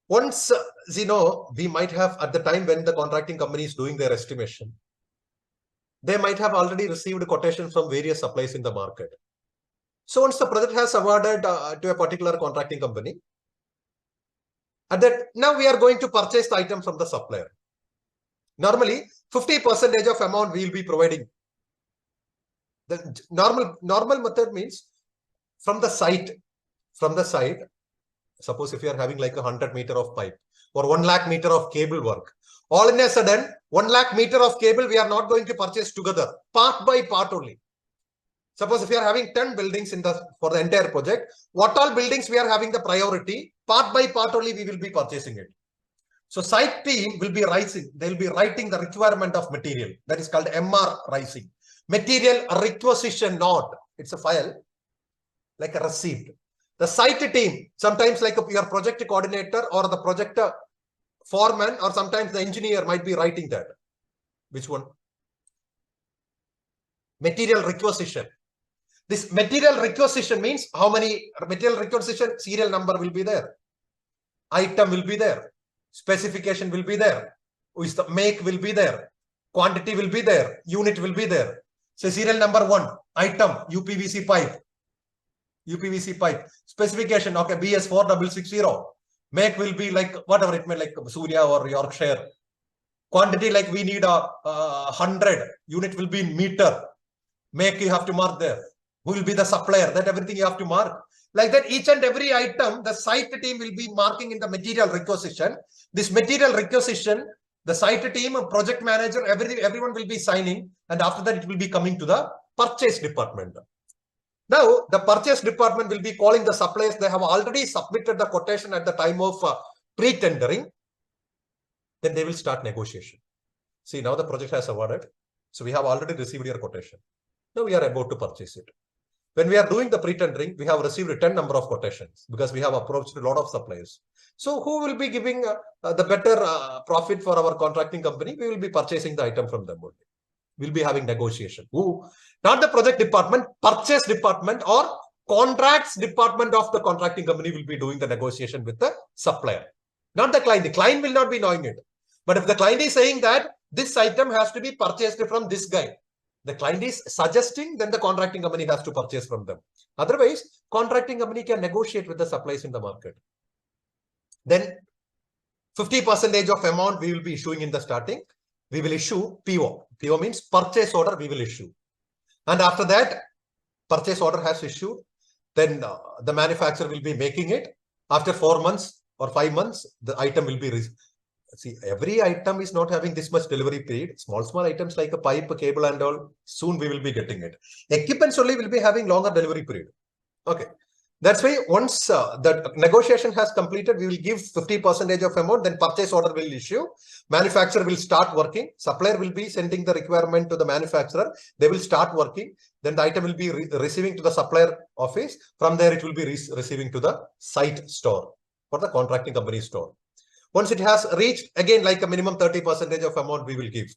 Once, you know, we might have at the time when the contracting company is doing their estimation, they might have already received quotations from various suppliers in the market. So once the project has awarded to a particular contracting company, at that, now we are going to purchase the item from the supplier. Normally, 50% of amount we will be providing. The normal method means from the site, suppose if you are having like 100 meter of pipe or 1 lakh meter of cable work, all in a sudden 1 lakh meter of cable we are not going to purchase together, part by part only. Suppose if you are having 10 buildings for the entire project, what all buildings we are having the priority, part by part only we will be purchasing it. So site team will be writing, they will be writing the requirement of material. That is called MR writing. Material requisition note. It's a file like a receipt. The site team, sometimes like your project coordinator or the project foreman or sometimes the engineer might be writing that. Which one? Material requisition. This material requisition means how many material requisition serial number will be there. Item will be there. Specification will be there. Who is the make will be there. Quantity will be there. Unit will be there. So serial number 1, item, UPVC pipe. UPVC pipe. Specification, okay, BS4660. Make will be like whatever it may, like Surya or Yorkshire. Quantity like we need 100. Unit will be in meter. Make you have to mark there. Who will be the supplier? That everything you have to mark. Like that, each and every item, the site team will be marking in the material requisition. This material requisition, the site team, project manager, everyone will be signing. And after that, it will be coming to the purchase department. Now, the purchase department will be calling the suppliers. They have already submitted the quotation at the time of pre-tendering. Then they will start negotiation. See, now the project has awarded. So we have already received your quotation. Now we are about to purchase it. When we are doing the pre-tendering, we have received a 10 number of quotations because we have approached a lot of suppliers. So who will be giving the better profit for our contracting company? We will be purchasing the item from them only. We'll be having negotiation. Who? Not the project department, purchase department or contracts department of the contracting company will be doing the negotiation with the supplier. Not the client. The client will not be knowing it. But if the client is saying that this item has to be purchased from this guy, the client is suggesting, then the contracting company has to purchase from them. Otherwise, contracting company can negotiate with the suppliers in the market. Then 50% of amount we will be issuing in the starting. We will issue PO. PO means purchase order we will issue. And after that, purchase order has issued. Then the manufacturer will be making it. After 4 months or 5 months, the item will be see, every item is not having this much delivery period. Small items like a pipe, a cable and all, soon we will be getting it. Equipments only will be having longer delivery period. Okay. That's why once the negotiation has completed, we will give 50% of amount, then purchase order will issue. Manufacturer will start working. Supplier will be sending the requirement to the manufacturer. They will start working. Then the item will be receiving to the supplier office. From there, it will be receiving to the site store or the contracting company store. Once it has reached, again, like a minimum 30% of amount we will give.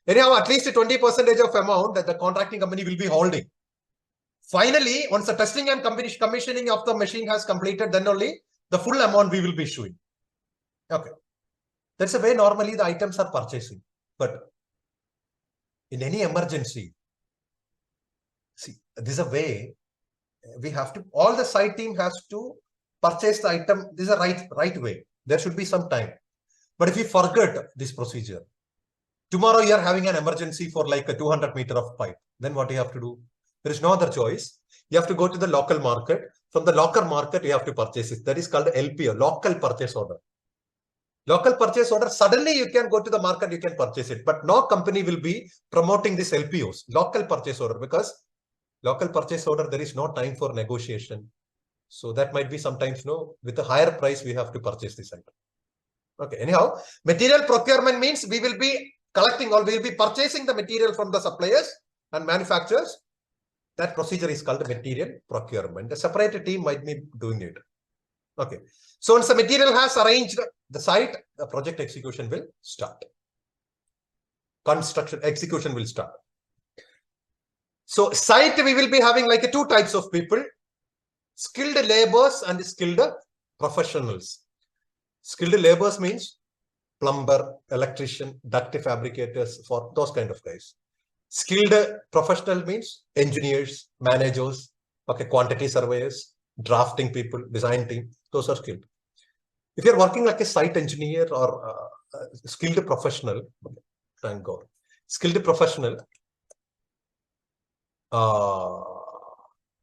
Anyhow, at least 20% of amount that the contracting company will be holding. Finally, once the testing and commissioning of the machine has completed, then only the full amount we will be issuing. Okay. That's the way normally the items are purchasing. But in any emergency, see, this is a way we have to, all the site team has to purchase the item. This is a right way. There should be some time. But if you forget this procedure, tomorrow you are having an emergency for like a 200 meter of pipe, then what do you have to do? There is no other choice. You have to go to the local market. From the local market, you have to purchase it. That is called LPO, local purchase order. Local purchase order, suddenly you can go to the market, you can purchase it. But no company will be promoting this LPOs, local purchase order, because local purchase order, there is no time for negotiation. So that might be sometimes, with a higher price, we have to purchase this item. Okay, anyhow, material procurement means we will be collecting or we will be purchasing the material from the suppliers and manufacturers. That procedure is called material procurement. A separate team might be doing it. Okay. So once the material has arranged the site, the project execution will start. Construction execution will start. So site, we will be having like two types of people, skilled laborers and skilled professionals. Skilled laborers means plumber, electrician, duct fabricators, for those kind of guys. Skilled professional means engineers, managers, okay, quantity surveyors, drafting people, design team, those are skilled. If you're working like a site engineer or skilled professional, thank God, skilled professional,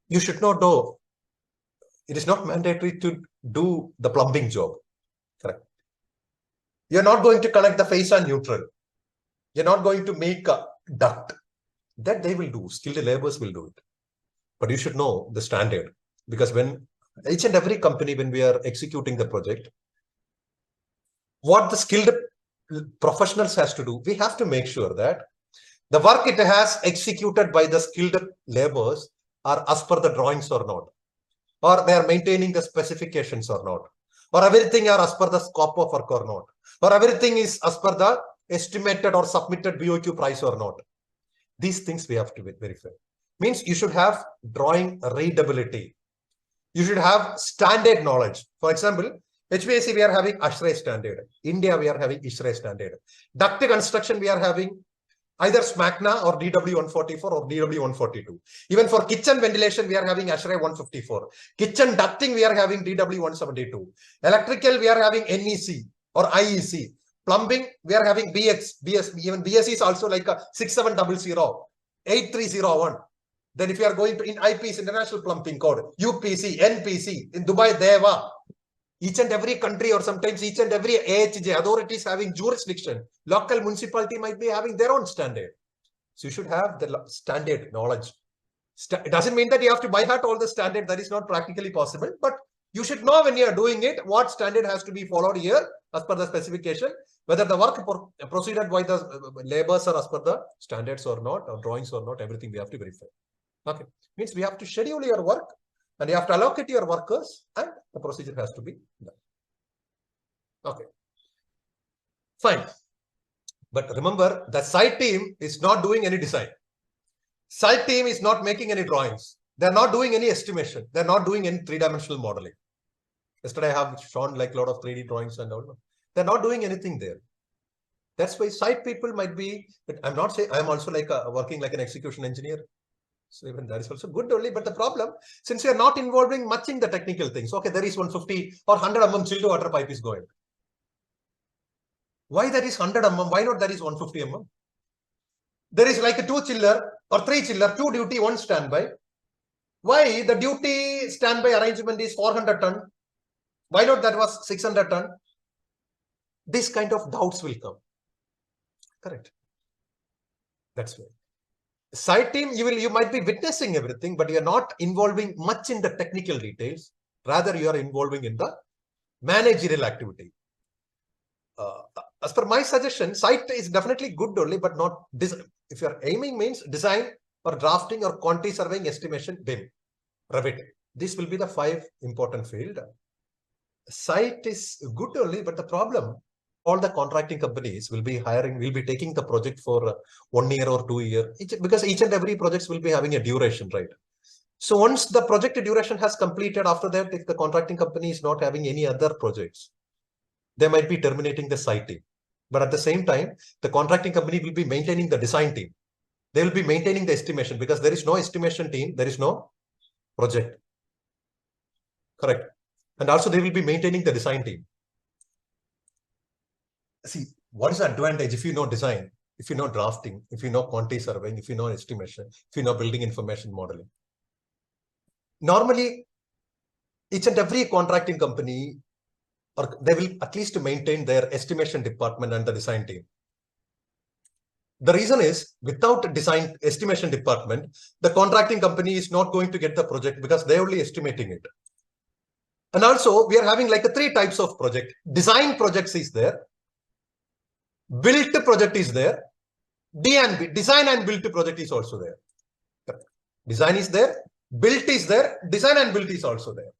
you should not do, it is not mandatory to do the plumbing job, correct? You're not going to connect the phase and neutral. You're not going to make a duct. That they will do, skilled laborers will do it. But you should know the standard, because when each and every company, when we are executing the project, what the skilled professionals has to do, we have to make sure that the work it has executed by the skilled laborers are as per the drawings or not, or they are maintaining the specifications or not, or everything are as per the scope of work or not, or everything is as per the estimated or submitted BOQ price or not. These things we have to verify. Means you should have drawing readability. You should have standard knowledge. For example, HVAC we are having ASHRAE standard. India we are having ISHRAE standard. Duct construction we are having either SMACNA or DW144 or DW142. Even for kitchen ventilation we are having ASHRAE 154. Kitchen ducting we are having DW172. Electrical we are having NEC or IEC. Plumbing, we are having BS, even BS is also like a 6700, 8301. Then if you are going to in IPs, International Plumbing Code, UPC, NPC, in Dubai, DEWA, each and every country or sometimes each and every AHJ, authorities having jurisdiction, local municipality might be having their own standard. So you should have the standard knowledge. It doesn't mean that you have to by heart all the standard, that is not practically possible, but you should know when you are doing it, what standard has to be followed here as per the specification, whether the work proceeded by the laborers are as per the standards or not, or drawings or not, everything we have to verify. Okay, means we have to schedule your work and you have to allocate your workers and the procedure has to be done. Okay, fine. But remember, the site team is not doing any design. Site team is not making any drawings. They're not doing any estimation. They're not doing any three-dimensional modeling. Yesterday I have shown like a lot of 3D drawings and all. They're not doing anything there. That's why site people might be, but I'm not saying I'm also like working like an execution engineer. So even that is also good only. But the problem, since you're not involving much in the technical things, okay, there is 150 or 100 mm chilled water pipe is going. Why that is 100 mm? Why not that is 150 mm? There is like a 2 chiller or 3 chiller, 2 duty, 1 standby. Why the duty standby arrangement is 400 ton? Why not that was 600 ton? This kind of doubts will come. Correct. That's why. Site team, you might be witnessing everything, but you are not involving much in the technical details. Rather, you are involving in the managerial activity. As per my suggestion, site is definitely good only, but not design. If you are aiming means design or drafting or quantity surveying, estimation, BIM, Revit. This will be the 5 important field. Site is good only, but the problem, all the contracting companies will be hiring, will be taking the project for 1 year or 2 years, because each and every project will be having a duration, right? So once the project duration has completed, after that, if the contracting company is not having any other projects, they might be terminating the site team. But at the same time, the contracting company will be maintaining the design team. They will be maintaining the estimation, because there is no estimation team, there is no project. Correct. And also they will be maintaining the design team. See, what is the advantage if you know design, if you know drafting, if you know quantity surveying, if you know estimation, if you know building information modeling? Normally, each and every contracting company or they will at least maintain their estimation department and the design team. The reason is, without design estimation department, the contracting company is not going to get the project because they're only estimating it. And also, we are having like 3 types of project. Design projects is there. Built project is there. D&B, design and built project is also there. Design is there. Built is there. Design and built is also there.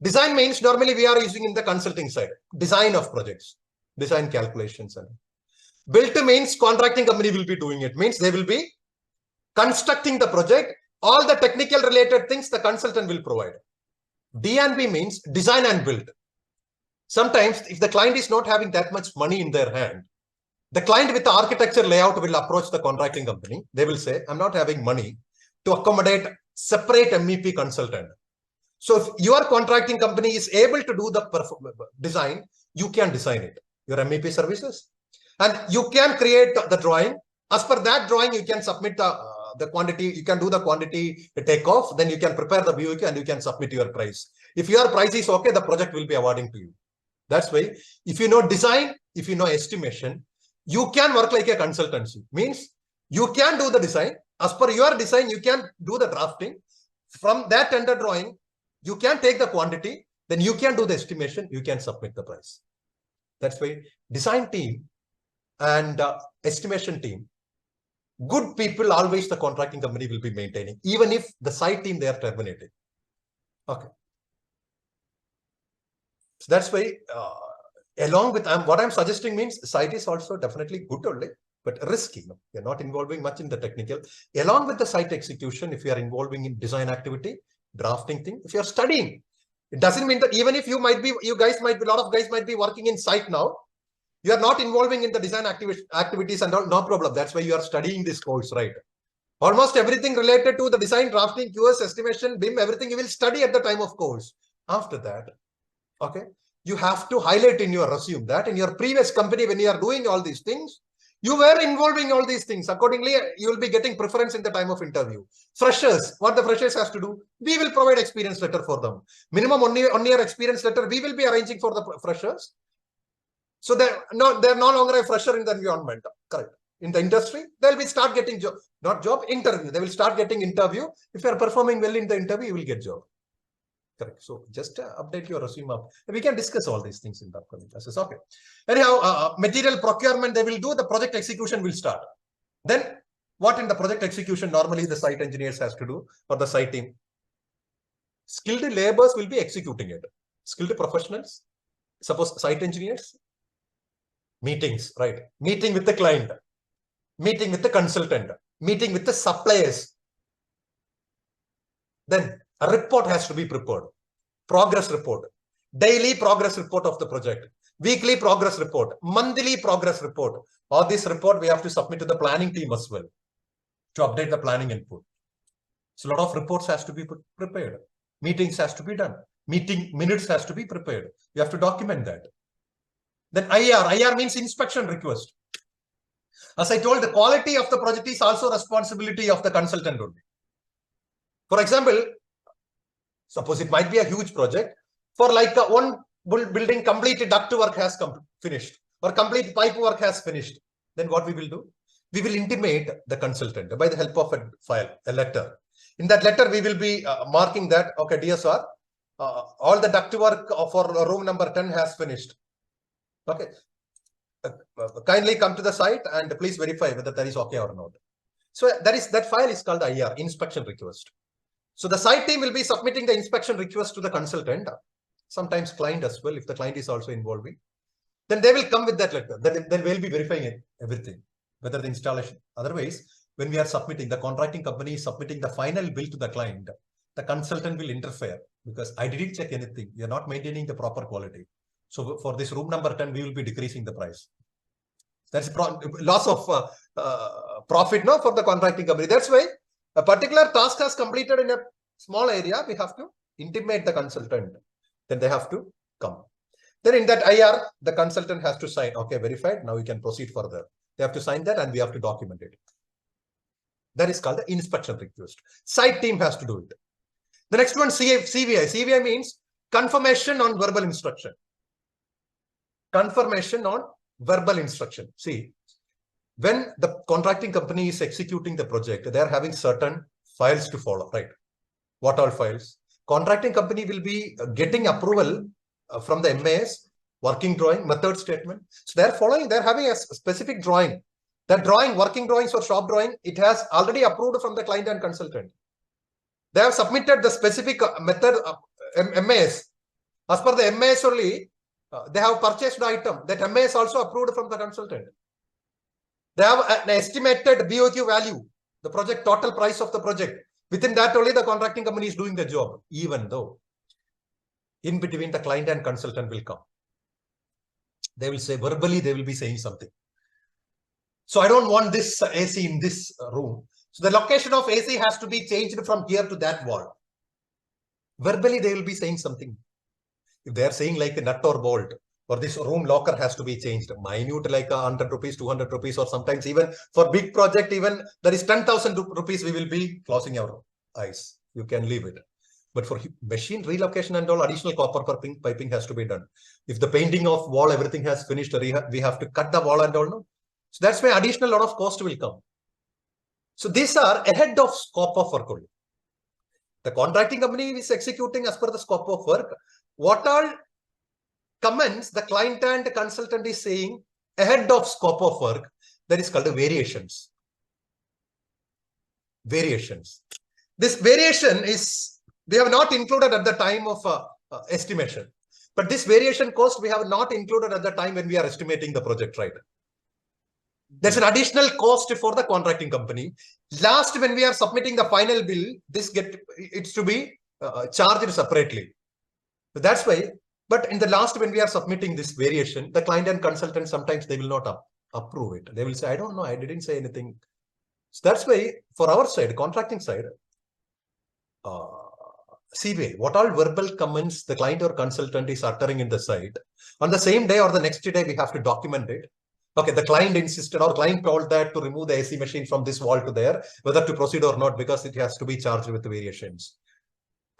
Design means normally we are using in the consulting side. Design of projects. Design calculations. And built means contracting company will be doing it. Means they will be constructing the project. All the technical related things the consultant will provide. D&B means design and build. Sometimes if the client is not having that much money in their hand, the client with the architecture layout will approach the contracting company. They will say, I'm not having money to accommodate separate MEP consultant. So if your contracting company is able to do the design, you can design it, your MEP services. And you can create the drawing. As per that drawing, you can submit the quantity, you can do the quantity takeoff, then you can prepare the BOQ and you can submit your price. If your price is okay, the project will be awarding to you. That's why if you know design, if you know estimation, you can work like a consultancy. Means you can do the design. As per your design, you can do the drafting. From that tender drawing, you can take the quantity, then you can do the estimation, you can submit the price. That's why design team and estimation team, good people always the contracting company will be maintaining, even if the site team they are terminating. Okay. So that's why along with what I'm suggesting means site is also definitely good only, but risky. No? You're not involving much in the technical. Along with the site execution, if you are involving in design activity, drafting thing, if you're studying, it doesn't mean that even if you might be, a lot of guys might be working in site now, you are not involving in the design activities and all, no problem. That's why you are studying this course, right? Almost everything related to the design, drafting, QS, estimation, BIM, everything you will study at the time of course. After that, okay, you have to highlight in your resume that in your previous company, when you are doing all these things, you were involving all these things. Accordingly, you will be getting preference in the time of interview. Freshers, what the freshers has to do, we will provide experience letter for them. Minimum 1 year experience letter, we will be arranging for the freshers. So they're no longer a fresher in the environment. Correct. In the industry, they'll be start getting job, not job, interview. They will start getting interview. If you are performing well in the interview, you will get job. Correct. So just update your resume up. We can discuss all these things in the upcoming classes. Okay. Anyhow, material procurement they will do. The project execution will start. Then what in the project execution normally the site engineers has to do or the site team? Skilled laborers will be executing it. Skilled professionals, suppose site engineers. Meetings, right? Meeting with the client, meeting with the consultant, meeting with the suppliers. Then a report has to be prepared. Progress report, daily progress report of the project, weekly progress report, monthly progress report. All this report we have to submit to the planning team as well to update the planning input. So a lot of reports has to be prepared. Meetings has to be done. Meeting minutes has to be prepared. You have to document that. Then IR means inspection request. As I told, the quality of the project is also responsibility of the consultant only. For example, suppose it might be a huge project. For like one building, complete duct work has finished or complete pipe work has finished. Then what we will do? We will intimate the consultant by the help of a file, a letter. In that letter, we will be marking that, okay, dear sir, all the duct work for room number 10 has finished. Okay, kindly come to the site and please verify whether that is okay or not. So that file is called IR, inspection request. So the site team will be submitting the inspection request to the consultant, sometimes client as well, if the client is also involving. Then they will come with that letter. Then we'll be verifying everything, whether the installation. Otherwise, when we are submitting, the contracting company is submitting the final bill to the client, the consultant will interfere because I didn't check anything. You're not maintaining the proper quality. So for this room number 10, we will be decreasing the price. That's loss of profit no, for the contracting company. That's why a particular task has completed in a small area. We have to intimate the consultant. Then they have to come. Then in that IR, the consultant has to sign. Okay, verified. Now we can proceed further. They have to sign that and we have to document it. That is called the inspection request. Site team has to do it. The next one, CVI. CVI means confirmation on verbal instruction. confirmation on verbal instruction. See, when the contracting company is executing the project, they are having certain files to follow, right? What all files? Contracting company will be getting approval from the MAS, working drawing, method statement. So they're having a specific drawing. That drawing, working drawings or shop drawing, it has already approved from the client and consultant. They have submitted the specific method MAS. As per the MAS only, they have purchased the item. That MAS also approved from the consultant. They have an estimated BOQ value, the project total price of the project. Within that only the contracting company is doing the job, even though in between the client and consultant will come. They will say verbally, they will be saying something. So I don't want this AC in this room. So the location of AC has to be changed from here to that wall. Verbally, they will be saying something. If they are saying like a nut or bolt, or this room locker has to be changed, minute like 100 rupees, 200 rupees, or sometimes even for big project, even there is 10,000 rupees, we will be closing our eyes. You can leave it. But for machine relocation and all, additional copper piping has to be done. If the painting of wall, everything has finished, we have to cut the wall and all. No? So that's why additional lot of cost will come. So these are ahead of scope of work only. The contracting company is executing as per the scope of work. What all comments the client and consultant is saying ahead of scope of work, that is called variations. Variations. This variation is, we have not included at the time of estimation. But this variation cost we have not included at the time when we are estimating the project, right? There's an additional cost for the contracting company. Last, when we are submitting the final bill, it's to be charged separately. So that's why. But in the last, when we are submitting this variation, the client and consultant, sometimes they will not approve it. They will say, I don't know, I didn't say anything. So that's why for our side, contracting side, CBA, what all verbal comments the client or consultant is uttering in the site, on the same day or the next day, we have to document it. Okay, the client insisted or client told that to remove the AC machine from this wall to there, whether to proceed or not, because it has to be charged with the variations.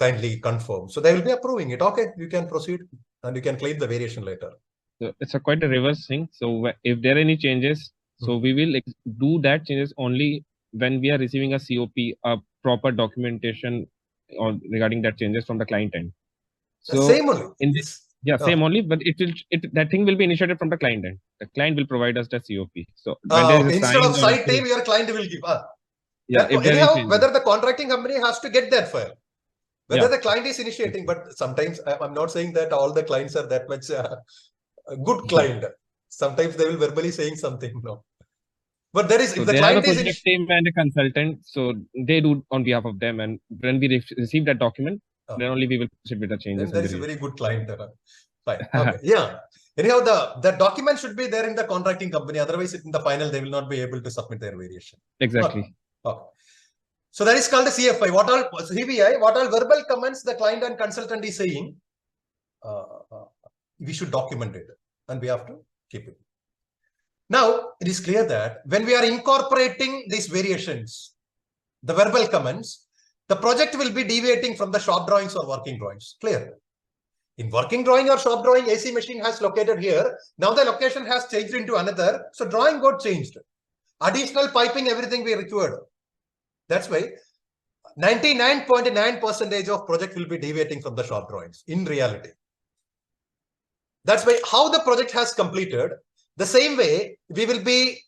Kindly confirm. So they will be approving it. Okay, you can proceed and you can claim the variation later. So it's quite a reverse thing. So if there are any changes, so we will do that changes only when we are receiving a COP, a proper documentation or regarding that changes from the client end. So same only. In this, same only, but that thing will be initiated from the client end. The client will provide us the COP. So when instead of site team, your client will give. Anyhow, whether the contracting company has to get that file. Whether the client is initiating, but sometimes I'm not saying that all the clients are that much a good client. Sometimes they will verbally saying something. No, but there is so if the client is project team and a consultant, so they do on behalf of them, and when we receive that document, then only we will proceed with the changes. Then there is a very good client. Fine. Okay. Yeah. Anyhow, the document should be there in the contracting company. Otherwise, in the final, they will not be able to submit their variation. Exactly. Okay. So that is called the CFI. What all CBI? What all verbal comments the client and consultant is saying? We should document it, and we have to keep it. Now it is clear that when we are incorporating these variations, the verbal comments, the project will be deviating from the shop drawings or working drawings. Clear? In working drawing or shop drawing, AC machine has located here. Now the location has changed into another. So drawing got changed. Additional piping, everything we required. That's why 99.9% of project will be deviating from the shop drawings in reality. That's why how the project has completed, the same way we will be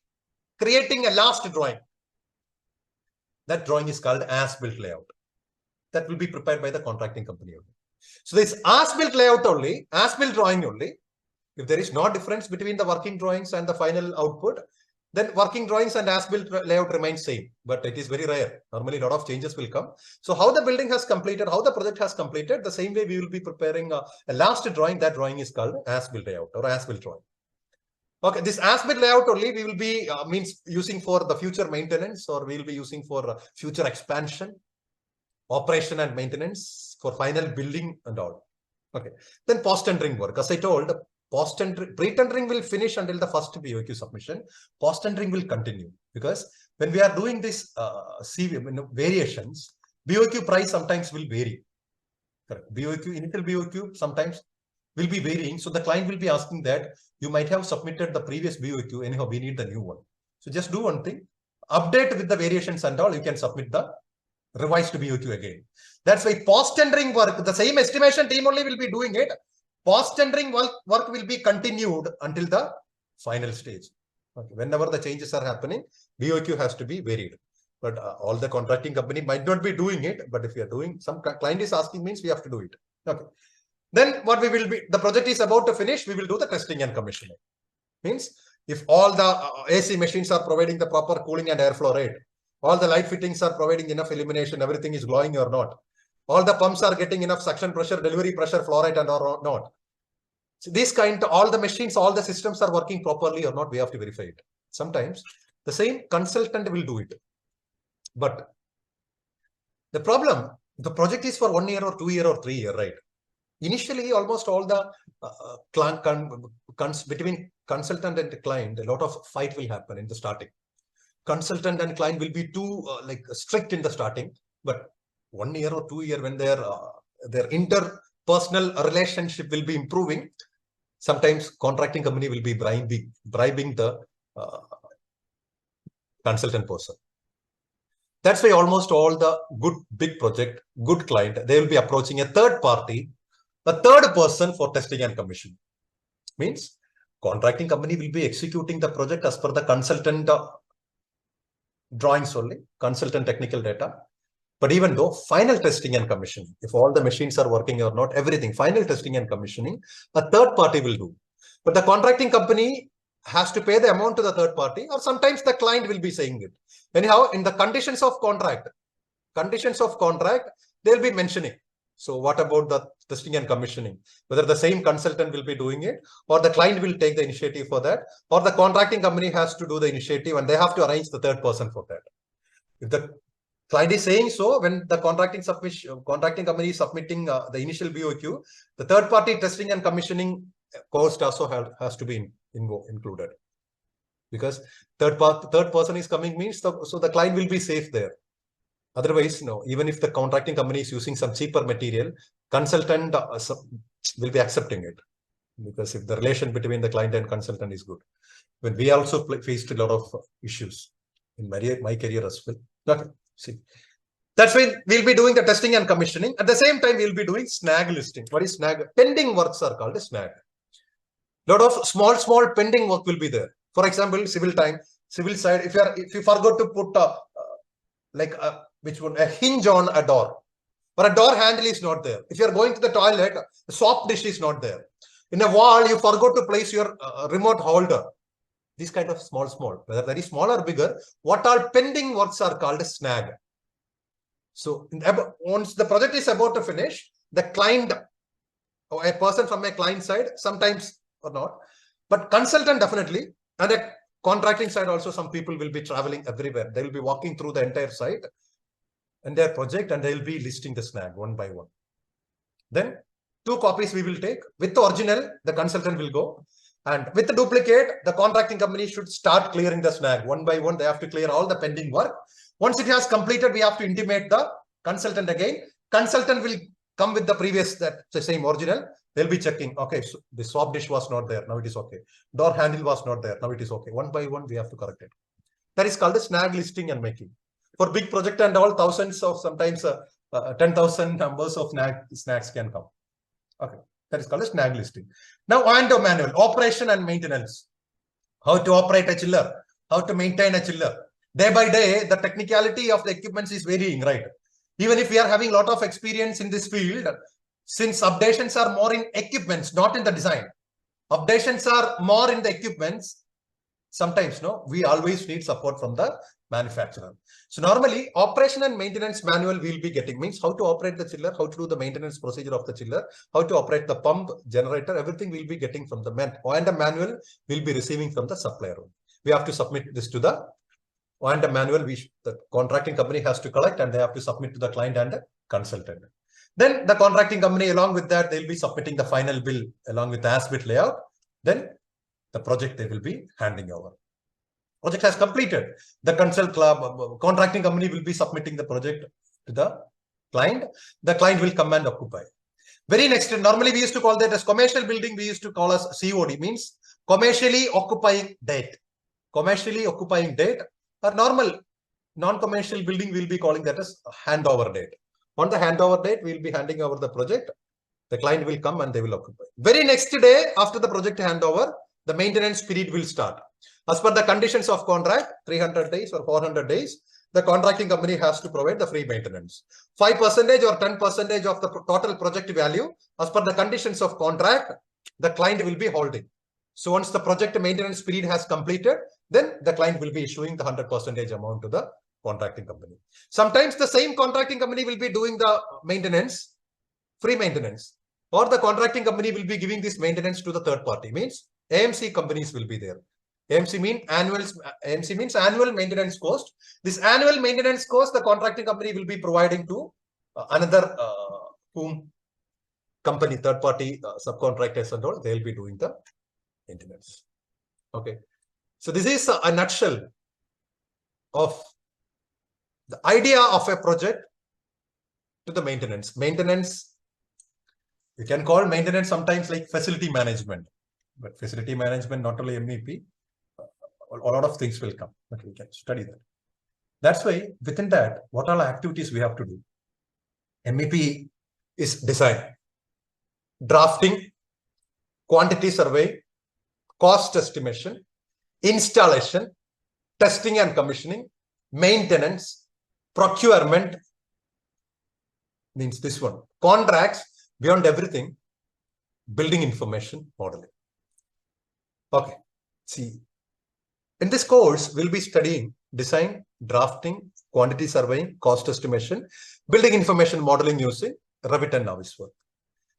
creating a last drawing. That drawing is called as-built layout. That will be prepared by the contracting company only. So this as-built layout only, as-built drawing only, if there is no difference between the working drawings and the final output, then working drawings and as-built layout remains same, but it is very rare. Normally, a lot of changes will come. So how the building has completed, how the project has completed, the same way we will be preparing a last drawing. That drawing is called as-built layout or as-built drawing. Okay, this as-built layout only we will be using for the future maintenance, or we will be using for future expansion, operation and maintenance, for final building and all. Okay, then post-tendering work. As I told, pre-tendering will finish until the first BOQ submission. Post-tendering will continue, because when we are doing this variations, BOQ price sometimes will vary. Correct. BOQ, initial BOQ, sometimes will be varying. So the client will be asking that you might have submitted the previous BOQ, anyhow we need the new one. So just do one thing, update with the variations and all, you can submit the revised BOQ again. That's why post-tendering work, the same estimation team only will be doing it. Post-tendering work will be continued until the final stage. Okay. Whenever the changes are happening, BOQ has to be varied. But all the contracting company might not be doing it. But if you are doing, some client is asking, means we have to do it. Okay. Then what we will be, the project is about to finish, we will do the testing and commissioning. Means if all the AC machines are providing the proper cooling and airflow rate, all the light fittings are providing enough illumination, everything is glowing or not, all the pumps are getting enough suction pressure, delivery pressure, flow rate and or not. So this kind, all the machines, all the systems are working properly or not, we have to verify it. Sometimes the same consultant will do it. But the problem, the project is for 1 year or 2 year or 3 year, right? Initially, almost all the between consultant and client, a lot of fight will happen in the starting. Consultant and client will be too strict in the starting, but 1 year or 2 year when their interpersonal relationship will be improving, sometimes contracting company will be bribing the consultant person. That's why almost all the good big project, good client, they will be approaching a third party, a third person for testing and commissioning. Means contracting company will be executing the project as per the consultant drawings only, consultant technical data. But even though final testing and commissioning, if all the machines are working or not, everything, final testing and commissioning, a third party will do. But the contracting company has to pay the amount to the third party, or sometimes the client will be saying it. Anyhow, in the conditions of contract, they'll be mentioning. So what about the testing and commissioning? Whether the same consultant will be doing it, or the client will take the initiative for that, or the contracting company has to do the initiative and they have to arrange the third person for that. If the client is saying so, when the contracting company is submitting the initial BOQ, the third party testing and commissioning cost also has to be included. Because third person is coming means, so the client will be safe there. Otherwise, no, even if the contracting company is using some cheaper material, consultant will be accepting it. Because if the relation between the client and consultant is good. When we also faced a lot of issues in my career as well. Okay, see. That's why we'll be doing the testing and commissioning. At the same time, we'll be doing snag listing. What is snag? Pending works are called a snag. Lot of small pending work will be there. For example, civil side, if you forgot to put a hinge on a door, or a door handle is not there. If you are going to the toilet, the soap dish is not there. In a wall, you forgot to place your remote holder. These kind of small, whether very small or bigger, what all pending works are called a snag. So once the project is about to finish, the client or a person from a client side, sometimes or not, but consultant definitely, and a contracting side also, some people will be traveling everywhere. They will be walking through the entire site and their project, and they will be listing the snag one by one. Then 2 copies we will take. With the original, the consultant will go, and with the duplicate, the contracting company should start clearing the snag one by one. They have to clear all the pending work. Once it has completed, we have to intimate the consultant again. Consultant will come with the previous, the same original. They'll be checking. Okay, so the soap dish was not there. Now it is okay. Door handle was not there. Now it is okay. One by one, we have to correct it. That is called the snag listing and making. For big project and all, thousands of, sometimes 10,000 numbers of snags can come. Okay, that is called a snag listing. Now, on to manual operation and maintenance. How to operate a chiller, how to maintain a chiller. Day by day, the technicality of the equipments is varying, right? Even if we are having a lot of experience in this field, since updations are more in equipments, not in the design. Updations are more in the equipments. Sometimes, no, we always need support from the manufacturer. So normally, operation and maintenance manual we'll be getting, means how to operate the chiller, how to do the maintenance procedure of the chiller, how to operate the pump, generator, everything we'll be getting from the manual we'll be receiving from the supplier. We have to submit this to the manual. The contracting company has to collect, and they have to submit to the client and the consultant. Then the contracting company, along with that, they'll be submitting the final bill along with the as-built layout. Then the project they will be handing over. Project has completed. The contracting company will be submitting the project to the client. The client will come and occupy. Very next, normally we used to call that as commercial building, we used to call as COD, means commercially occupying date. Commercially occupying date, or normal non-commercial building will be calling that as handover date. On the handover date, we will be handing over the project. The client will come and they will occupy. Very next day after the project handover, the maintenance period will start. As per the conditions of contract, 300 days or 400 days, the contracting company has to provide the free maintenance. 5% or 10% of the total project value, as per the conditions of contract, the client will be holding. So once the project maintenance period has completed, then the client will be issuing the 100% amount to the contracting company. Sometimes the same contracting company will be doing the maintenance, free maintenance, or the contracting company will be giving this maintenance to the third party, means AMC companies will be there. AMC means annual maintenance cost. This annual maintenance cost, the contracting company will be providing to another company, third party subcontractors and all, they'll be doing the maintenance. Okay. So this is a nutshell of the idea of a project to the maintenance. Maintenance, you can call maintenance sometimes like facility management, but facility management, not only MEP, a lot of things will come, but we can study that. That's why within that, what all activities we have to do? MEP is design, drafting, quantity survey, cost estimation, installation, testing and commissioning, maintenance, procurement, means this one, contracts, beyond everything, building information modeling. Okay, see, in this course, we'll be studying design, drafting, quantity surveying, cost estimation, building information modeling using Revit and Navisworks.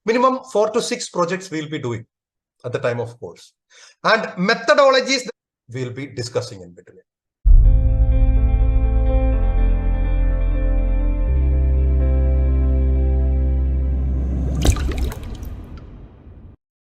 Minimum 4 to 6 projects we'll be doing at the time of course. And methodologies we'll be discussing in between.